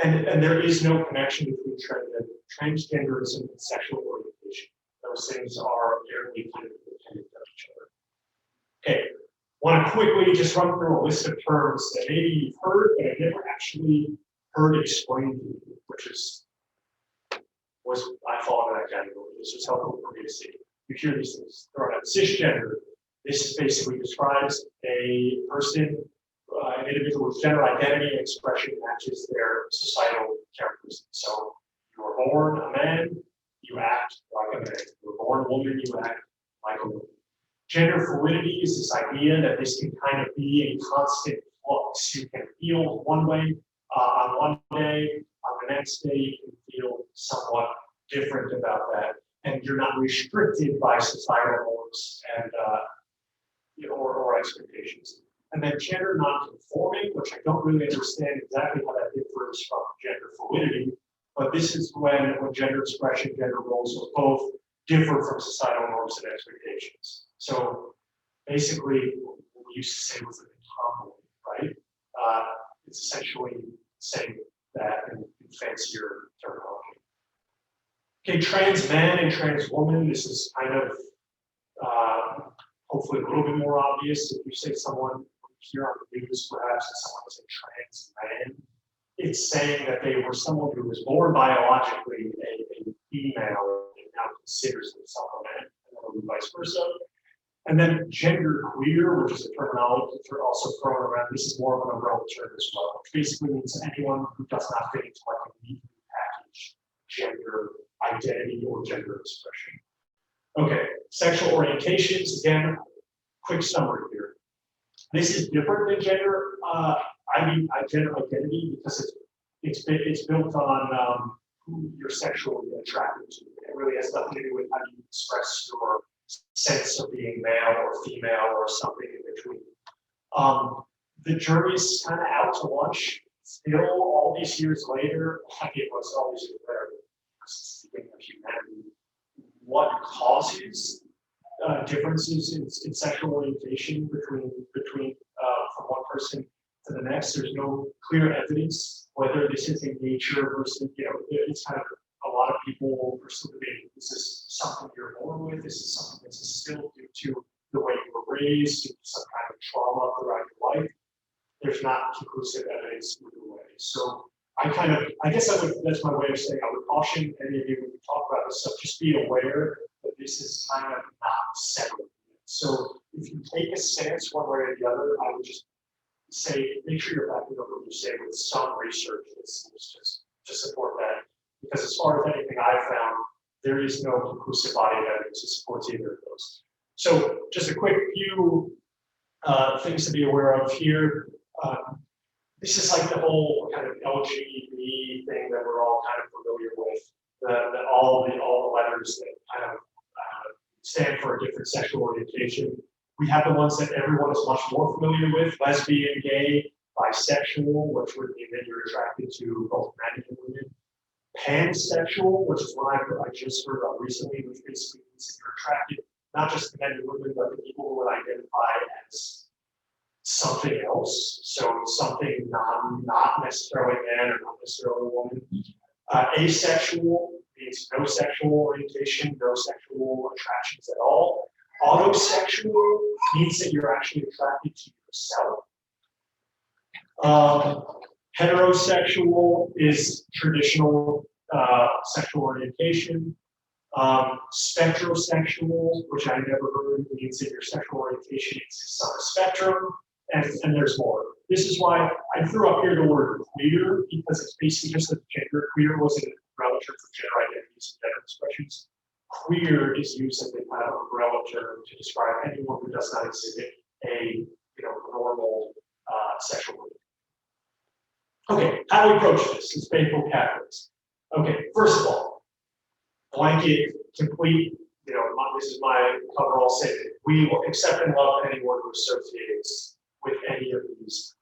and there is no connection between transgenderism and sexual orientation. Those things are inherently kind of independent of each other. Okay, want to quickly just run through a list of terms that maybe you've heard, but I've never actually heard explained to you, which I fall into that category. This was helpful for me to see. You hear these things thrown out. Cisgender. This basically describes a person, an individual whose gender identity and expression matches their societal characteristics. So you were born a man, you act like a man. You were born a woman, you act like a woman. Gender fluidity is this idea that this can kind of be a constant flux. You can feel one way on one day, on the next day you can feel somewhat different about that. And you're not restricted by societal norms and or expectations. And then gender nonconforming, which I don't really understand exactly how that differs from gender fluidity, but this is when gender expression, gender roles will both differ from societal norms and expectations. So basically, what we used to say was an anomaly, right? It's essentially saying that in fancier terminology. Okay, trans man and trans woman, this is kind of hopefully a little bit more obvious. If you say someone here on the news, perhaps that someone is a trans man, it's saying that they were someone who was born biologically a female and now considers themselves a man, and vice versa. And then gender queer, which is a terminology that's also thrown around. This is more of an umbrella term as well, which basically means anyone who does not fit into like a neatly packaged gender identity or gender expression. Okay, sexual orientations, again, quick summary here. This is different than gender, gender identity because it's built on who you're sexually attracted to. It really has nothing to do with how you express your sense of being male or female or something in between. The jury's kind of out to lunch. Still, all these years later, it was all these years later, since the beginning of humanity, what causes differences in sexual orientation between from one person to the next. There's no clear evidence whether this is in nature versus, it's kind of a lot of people are still debating, is this something you're born with? Is this something that's instilled due to the way you were raised, due to some kind of trauma throughout your life? There's not conclusive evidence either way. So that's my way of saying I would caution any of you when we talk about this stuff, just be aware that this is kind of not settled. So if you take a stance one way or the other, I would just say, make sure you're backing up what you say with some research to support that. Because as far as anything I've found, there is no conclusive body of evidence that supports either of those. So just a quick few things to be aware of here. This is like the whole kind of LGBT thing that we're all kind of familiar with. All the letters that kind of stand for a different sexual orientation. We have the ones that everyone is much more familiar with: lesbian, gay, bisexual, which would mean that you're attracted to both men and women. Pansexual, which is what I just heard about recently, which basically means that you're attracted not just to men and women, but to people who would identify as something else. So something not necessarily man or not necessarily woman. Asexual means no sexual orientation, no sexual attractions at all. Autosexual means that you're actually attracted to yourself. Heterosexual is traditional sexual orientation. Spectrosexual, which I never heard, means that your sexual orientation exists on a spectrum, and there's more. This is why I threw up here the word queer, because it's basically just a gender. Queer wasn't a relative for gender identities and gender expressions. Queer is used as a kind of umbrella term to describe anyone who does not exhibit a normal sexual orientation. Okay, how do we approach this as faithful Catholics? Okay, first of all, blanket, complete, this is my coverall statement. We will accept and love anyone who associates with any of these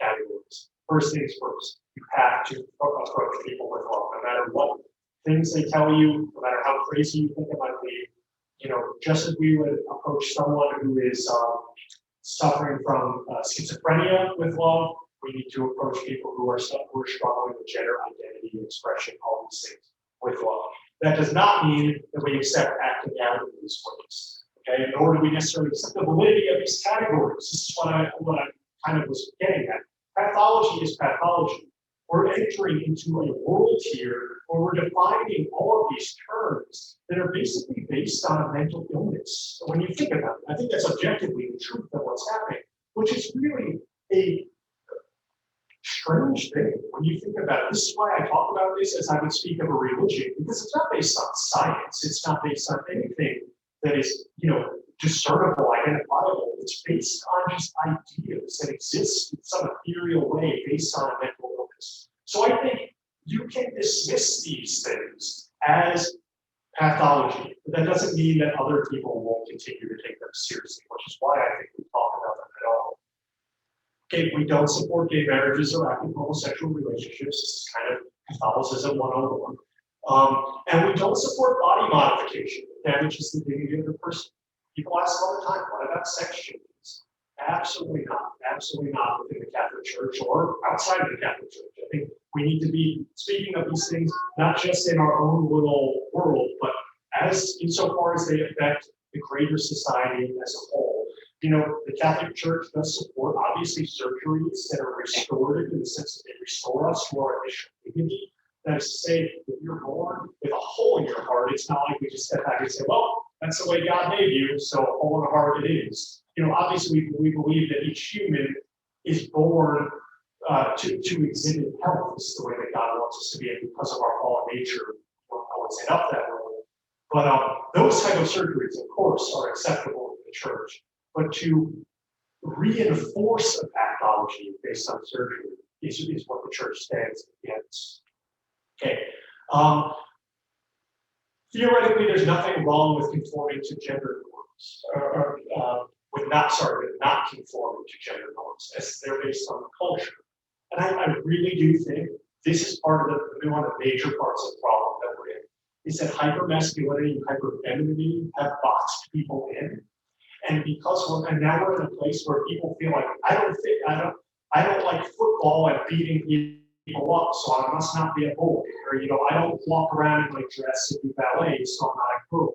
categories. First things first, you have to approach people with love, no matter what things they tell you, no matter how crazy you think it might be. Just as we would approach someone who is suffering from schizophrenia with love, we need to approach people who are struggling with gender identity, expression, all these things with love. That does not mean that we accept acting out in these ways, okay? Nor do we necessarily accept the validity of these categories. This is what I kind of was getting at. Pathology is pathology. We're entering into a world here where we're defining all of these terms that are basically based on a mental illness. So when you think about it, I think that's objectively the truth of what's happening, which is really a strange thing when you think about it. This is why I talk about this as I would speak of a religion, because it's not based on science. It's not based on anything that is, discernible, identifiable. It's based on just ideas that exist in some ethereal way based on a mental illness. So I think you can dismiss these things as pathology, but that doesn't mean that other people won't continue to take them seriously, which is why I think we talk about them at all. Okay, we don't support gay marriages or active homosexual relationships. This is kind of Catholicism 101. And we don't support body modification that damages the dignity of the person. People ask all the time, what about sex changes? Absolutely not. Absolutely not within the Catholic Church or outside of the Catholic Church. I think we need to be speaking of these things, not just in our own little world, but as insofar as they affect the greater society as a whole. The Catholic Church does support, obviously, surgeries that are restorative in the sense that they restore us to our initial dignity. That is to say, if you're born with a hole in your heart, it's not like we just step back and say, well, that's the way God made you, so a hole in the heart it is. Obviously, we believe that each human is born to exhibit health. This is the way that God wants us to be, and because of our fallen nature, I would say up that road. But those type of surgeries, of course, are acceptable in the church. But to reinforce a pathology based on surgery is what the church stands against. Okay. Theoretically, there's nothing wrong with conforming to gender norms, with not conforming to gender norms, as they're based on the culture. And I really do think this is one of the major parts of the problem that we're in. is that hypermasculinity and hyperfemininity have boxed people in. And and now we're in a place where people feel like, I don't like football and beating people up, so I must not be a boy. Or, I don't walk around in my dress and do ballet, so I'm not a girl.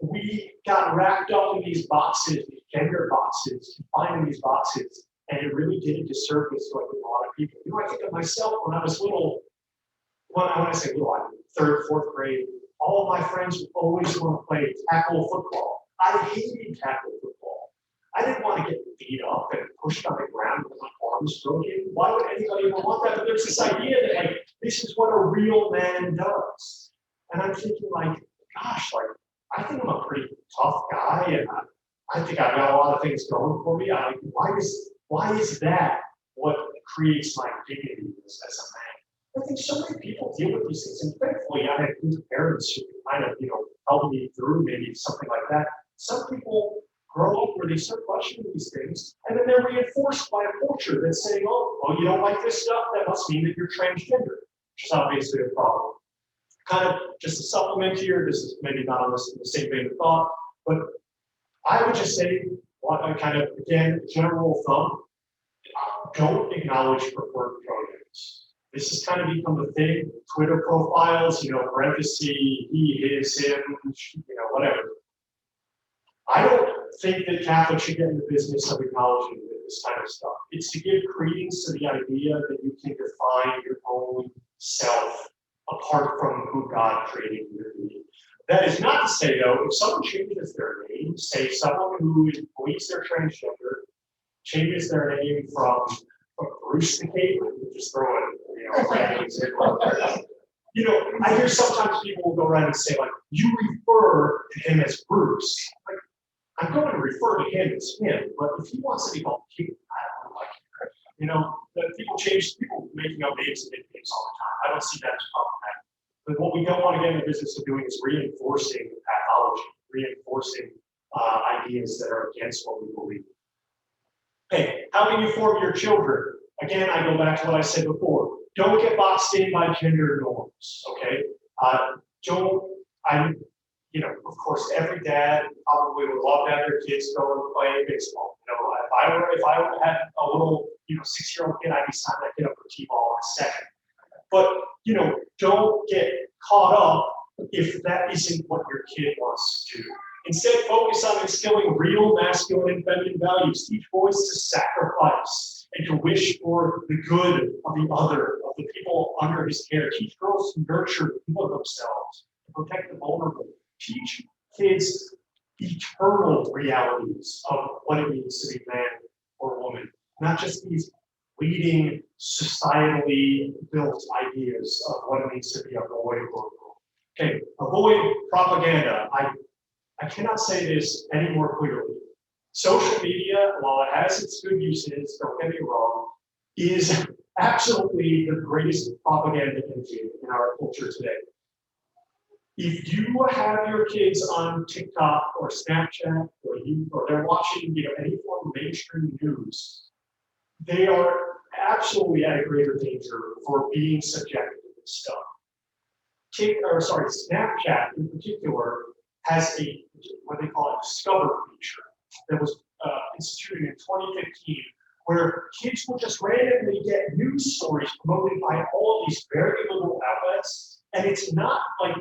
We got wrapped up in these boxes, these gender boxes, confined in these boxes, and it really did a disservice to a lot of people. I think of myself when I was little, when I say little, I'm third, fourth grade, all of my friends would always want to play tackle football. I hated tackle football. I didn't want to get beat up and pushed on the ground with my arms broken. Why would anybody even want that? But there's this idea that this is what a real man does. And I'm thinking gosh, I think I'm a pretty tough guy, and I think I've got a lot of things going for me. Why is that what creates my dignity as a man? I think so many people deal with these things, and thankfully I had good parents who kind of, helped me through maybe something like that. Some people grow up where they start questioning these things, and then they're reinforced by a culture that's saying, oh, you don't like this stuff? That must mean that you're transgender, which is obviously a problem. Kind of just a supplement here, this is maybe not on the same vein of thought, but I would just say, again, general thumb, don't acknowledge preferred pronouns. This has kind of become the thing. Twitter profiles, parenthesis, he, his, him, whatever. I don't think that Catholics should get in the business of acknowledging this kind of stuff. It's to give credence to the idea that you can define your own self apart from who God created you to be. That is not to say, though, if someone changes their name, say someone who believes they're transgender, changes their name from Bruce to Caitlin, just throw it, random example. I hear sometimes people will go around and say, you refer to him as Bruce. I'm going to refer to him as him, but if he wants to be called Caitlin, I don't like it. That people making up names and nicknames all the time. I don't see that as problematic. But what we don't want to get in the business of doing is reinforcing pathology, reinforcing ideas that are against what we believe. Hey, how can you form your children? Again, I go back to what I said before. Don't get boxed in by gender norms, okay? Of course, every dad probably would love to have their kids go and play baseball. If I would have had a little, 6-year-old kid, I'd be signing that kid up for T-ball in a second. But, don't get caught up if that isn't what your kid wants to do. Instead, focus on instilling real masculine and feminine values. Teach boys to sacrifice and to wish for the good of the other, of the people under his care. Teach girls to nurture the people of themselves, to protect the vulnerable. Teach kids eternal realities of what it means to be man or woman, not just these leading societally built ideas of what it means to be a boy or a girl. Okay, avoid propaganda. I cannot say this any more clearly. Social media, while it has its good uses, don't get me wrong, is absolutely the greatest propaganda engine in our culture today. If you have your kids on TikTok or Snapchat or they're watching any form of mainstream news, they are absolutely at a greater danger for being subjected to this stuff. Snapchat in particular has what they call a discover feature that was instituted in 2015, where kids will just randomly get news stories promoted by all of these very liberal outlets, and it's not like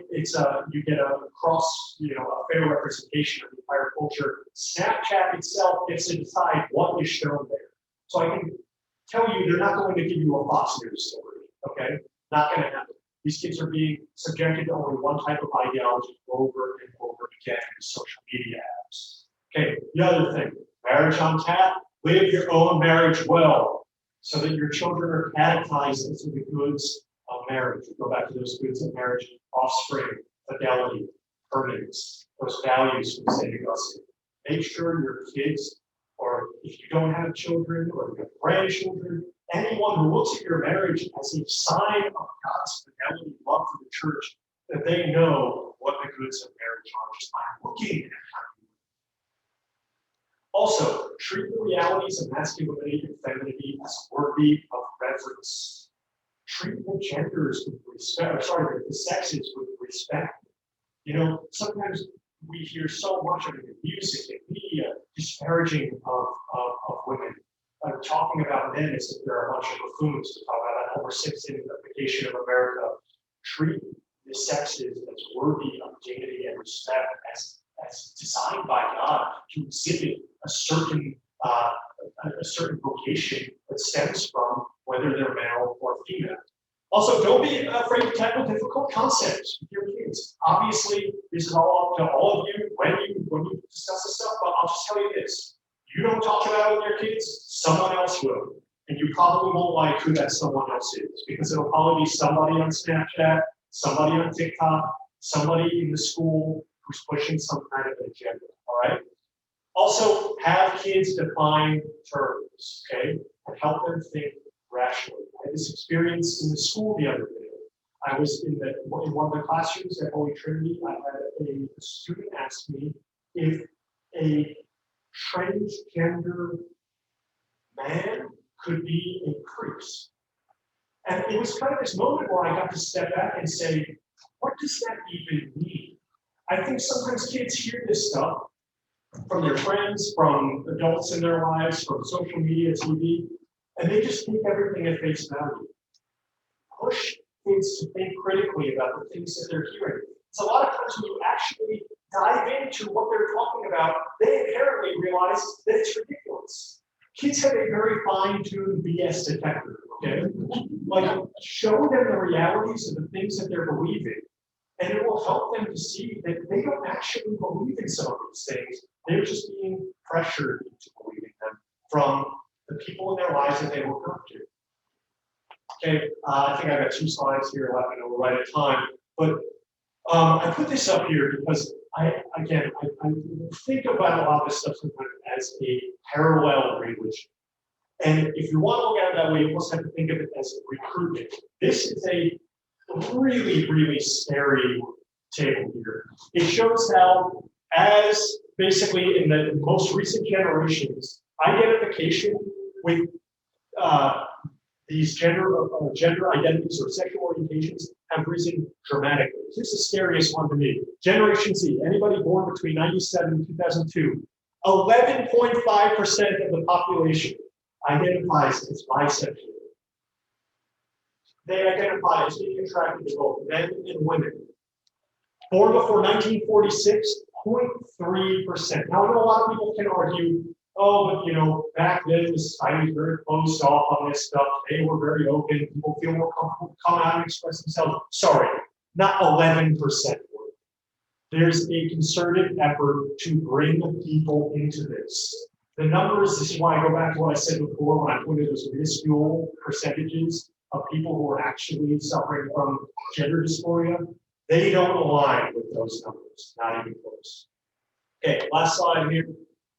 you get a fair representation of the entire culture. Snapchat itself gets to decide what is shown there. So I can tell you, they're not going to give you a Fox News story. Okay, not going to happen. These kids are being subjected to only one type of ideology over and over again in social media apps. Okay, the other thing, marriage on tap, live your own marriage well so that your children are catechized into the goods of marriage. We go back to those goods of marriage: offspring, fidelity, permanence, those values from St. Augustine. Make sure your kids, or if you don't have children or you have grandchildren, anyone who looks at your marriage as a sign of God's fidelity, love for the church, that they know what the goods of marriage are just by looking at how you live. Also, treat the realities of masculinity and femininity as worthy of reverence. Treat the genders with respect, the sexes with respect. Sometimes we hear so much of it in music and media disparaging of women, talking about men as if they're a bunch of buffoons, to talk about that Homer Simpsonification of America. Treat the sexes as worthy of dignity and respect, as designed by God to exhibit a certain vocation that stems from whether they're male or female. Also, don't be afraid to tackle difficult concepts with your kids. Obviously, this is all up to all of you when you discuss this stuff, but I'll just tell you this. You don't talk about it with your kids, someone else will. And you probably won't like who that someone else is, because it'll probably be somebody on Snapchat, somebody on TikTok, somebody in the school who's pushing some kind of agenda, all right? Also, have kids define terms, okay? And help them think rationally. I had this experience in the school the other day. I was in one of the classrooms at Holy Trinity. I had a student ask me if a transgender man could be a priest. And it was kind of this moment where I got to step back and say, what does that even mean? I think sometimes kids hear this stuff from their friends, from adults in their lives, from social media, TV, and they just take everything at face value. Push kids to think critically about the things that they're hearing. So a lot of times when you actually dive into what they're talking about, they apparently realize that it's ridiculous. Kids have a very fine-tuned BS detector, okay? Like, show them the realities of the things that they're believing, and it will help them to see that they don't actually believe in some of these things. They're just being pressured into believing them from the people in their lives that they look up to. Okay, I think I've got 2 slides here left, and we're right at time. But I put this up here because I think about a lot of this stuff sometimes as a parallel religion. And if you want to look at it that way, you almost have to think of it as recruitment. This is a really, really scary table here. It shows how, as basically in the most recent generations, identification with these gender identities or sexual orientations have risen dramatically. Here's the scariest one to me. Generation Z, anybody born between 97 and 2002, 11.5% of the population identifies as bisexual. They identify as being attracted to both men and women. Born before 1946, 0.3%. Now, I know a lot of people can argue, oh, but back then the society was very closed off on this stuff. They were very open. People feel more comfortable to come out and express themselves. Sorry, not 11%. There's a concerted effort to bring people into this. The numbers, this is why I go back to what I said before when I pointed those minuscule percentages of people who are actually suffering from gender dysphoria. They don't align with those numbers, not even close. Okay, last slide here.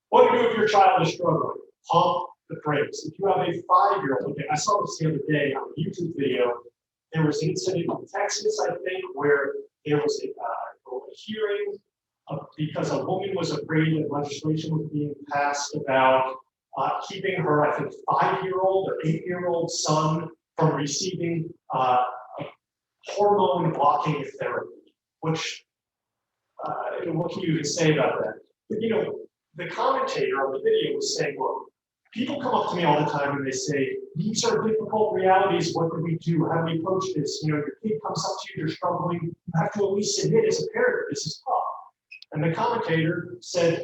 What to do if your child is struggling? Pump the brakes. If you have a 5-year-old, okay, I saw this the other day on a YouTube video. There was an incident in Texas, I think, where there was a hearing because a woman was afraid that legislation was being passed about keeping her, I think, 5-year-old or 8-year-old son from receiving hormone blocking therapy, which, what can you even say about that? But, the commentator on the video was saying, look, people come up to me all the time and they say, these are difficult realities. What do we do? How do we approach this? Your kid comes up to you, you're struggling. You have to at least admit as a parent, this is tough. And the commentator said,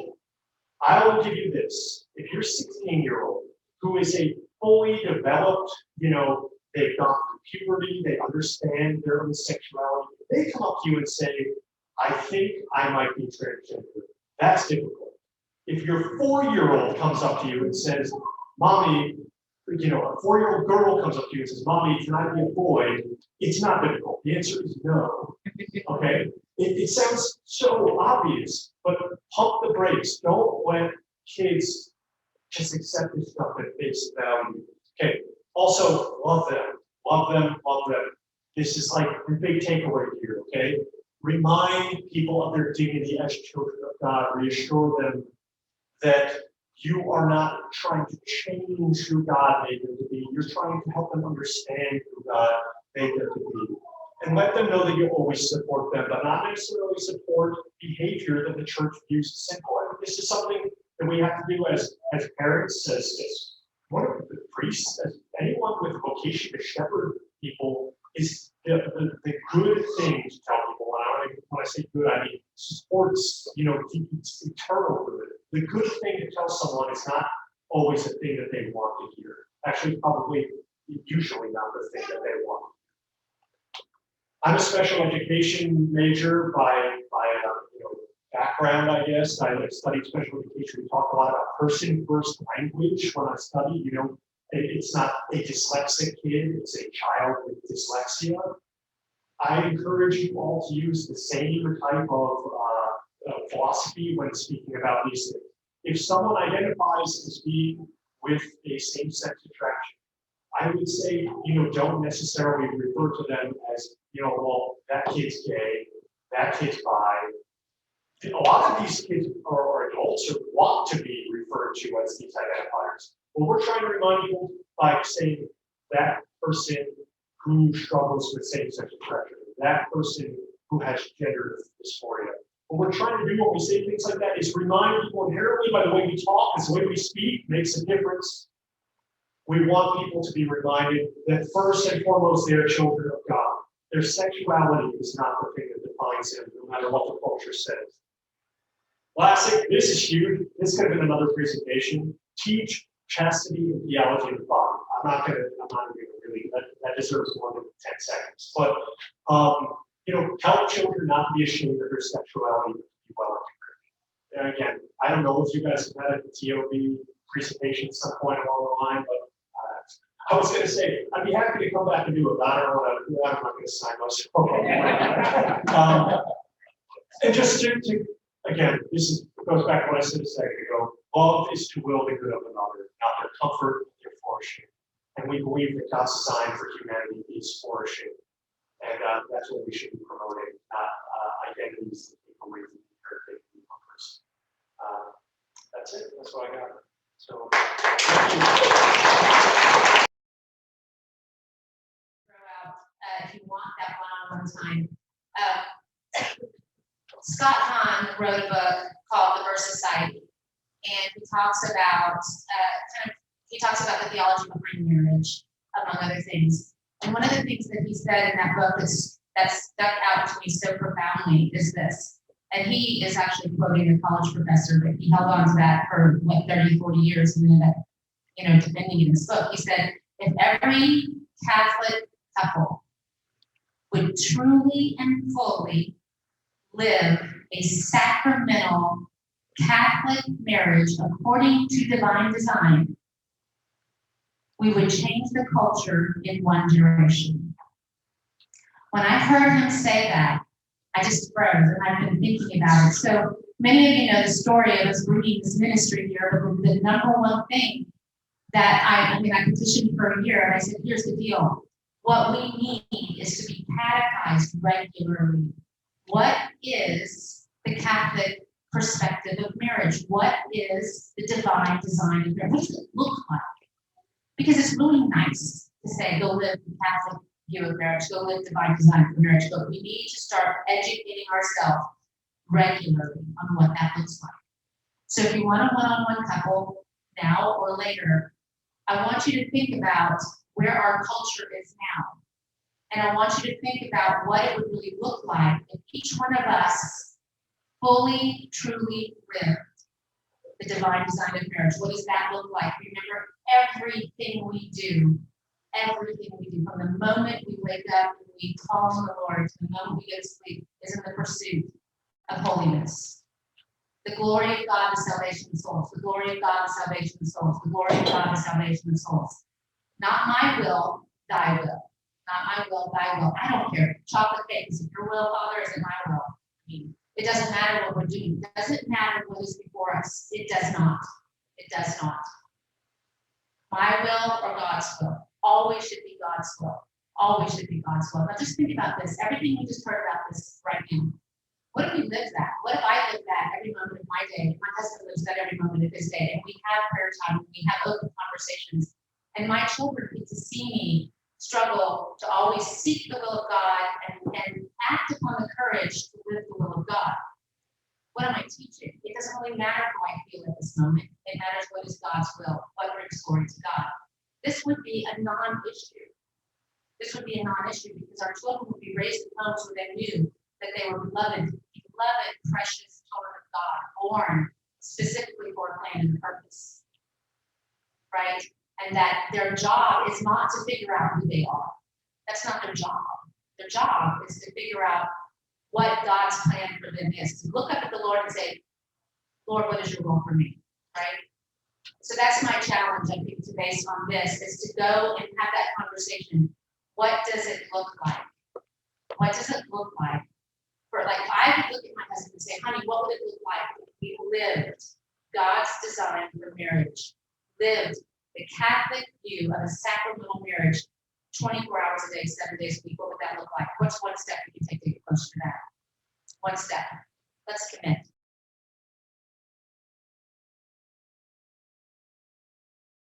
I will give you this. If you're 16-year-old who is a fully developed, they've gone through puberty, they understand their own sexuality, they come up to you and say, I think I might be transgender. That's difficult. If your 4-year-old comes up to you and says, Mommy, a 4-year-old girl comes up to you and says, Mommy, can I be a boy? It's not difficult. The answer is no. Okay? It sounds so obvious, but pump the brakes. Don't let kids just accept this stuff at face value. Okay. Also, love them. Love them. Love them. This is like the big takeaway here, okay? Remind people of their dignity as children of God. Reassure them that you are not trying to change who God made them to be. You're trying to help them understand who God made them to be. And let them know that you always support them, but not necessarily necessarily support behavior that the church views as sinful. I think this is something that we have to do as parents, as one of the priests, as anyone with a vocation to shepherd people, is the good thing to tell people. When I say good, I mean supports, it's eternal good. The good thing to tell someone is not always the thing that they want to hear. Actually, probably, usually not the thing that they want. I'm a special education major by background, I guess. I studied special education. We talk a lot about person first language when I study. It's not a dyslexic kid, it's a child with dyslexia. I encourage you all to use the same type of philosophy when speaking about these things. If someone identifies as being with a same-sex attraction, I would say, don't necessarily refer to them as, well, that kid's gay, that kid's bi. A lot of these kids are adults who want to be referred to as these identifiers. Well, we're trying to remind people by saying that person who struggles with same-sex attraction, that person who has gender dysphoria. What we're trying to do when we say things like that is remind people inherently by the way we talk, because the way we speak makes a difference. We want people to be reminded that first and foremost, they are children of God. Their sexuality is not the thing that defines them, no matter what the culture says. Lastly, this is huge. This could have been another presentation. Teach chastity and theology of the body. I'm not going to really, that deserves more than 10 seconds. But, tell children not to be ashamed of their sexuality, but to be well educated. And again, I don't know if you guys have had a TOB presentation at some point along the line, but I was going to say, I'd be happy to come back and do it, but I'm not going to sign myself. And just to again, goes back to what I said a second ago. Love is to will the good of another, not their comfort, their flourishing. And we believe that God's design for humanity is flourishing. And that's what we should be promoting, not identities that people believe that they one person. That's it. That's what I got. So, if you want that one-on-one time. Scott Hahn wrote a book called The Birth Society, and he talks about the theology behind marriage, among other things. And one of the things that he said in that book that stuck out to me so profoundly is this. And he is actually quoting a college professor, but he held on to that for 30, 40 years and ended up, defending in his book. He said, if every Catholic couple would truly and fully live a sacramental Catholic marriage according to divine design, we would change the culture in one generation. When I heard him say that, I just froze, and I've been thinking about it. So many of you know the story of us bringing this ministry here, but the number one thing that I petitioned for a year, and I said, here's the deal. What we need is to be catechized regularly. What is the Catholic perspective of marriage? What is the divine design of marriage? What does it look like? Because it's really nice to say, go live the Catholic view of marriage, go live divine design for marriage, but we need to start educating ourselves regularly on what that looks like. So if you want a one-on-one couple, now or later, I want you to think about where our culture is now. And I want you to think about what it would really look like if each one of us fully, truly lived the divine design of marriage. What does that look like? Remember, everything we do, from the moment we wake up and we call on the Lord to the moment we go to sleep, is in the pursuit of holiness. The glory of God is salvation of souls. The glory of God is salvation of souls. The glory of God is salvation of souls. Not my will, thy will. Not my will, thy will. I don't care. Chocolate cake, is it your will, Father? Is it my will? It doesn't matter what we're doing. It doesn't matter what is before us. It does not. It does not. My will or God's will. Always should be God's will. Always should be God's will. Now just think about this. Everything we just heard about this right now. What if we lived that? What if I lived that every moment of my day? My husband lives that every moment of his day. And we have prayer time. And we have open conversations. And my children get to see me struggle to always seek the will of God and act upon the courage to live the will of God. What am I teaching? It doesn't really matter how I feel at this moment. It matters what is God's will, what brings glory to God. This would be a non-issue. This would be a non-issue because our children would be raised in homes where they knew that they were beloved, precious children of God, born specifically for a plan and a purpose, right? And that their job is not to figure out who they are. That's not their job. Their job is to figure out what God's plan for them is. To look up at the Lord and say, Lord, what is your will for me, right? So that's my challenge, I think, to base on this, is to go and have that conversation. What does it look like? What does it look like? For like, I would look at my husband and say, honey, what would it look like if we lived God's design for marriage, lived the Catholic view of a sacramental marriage 24 hours a day, 7 days a week? What would that look like? What's one step we can take to get closer to that? One step. Let's commit.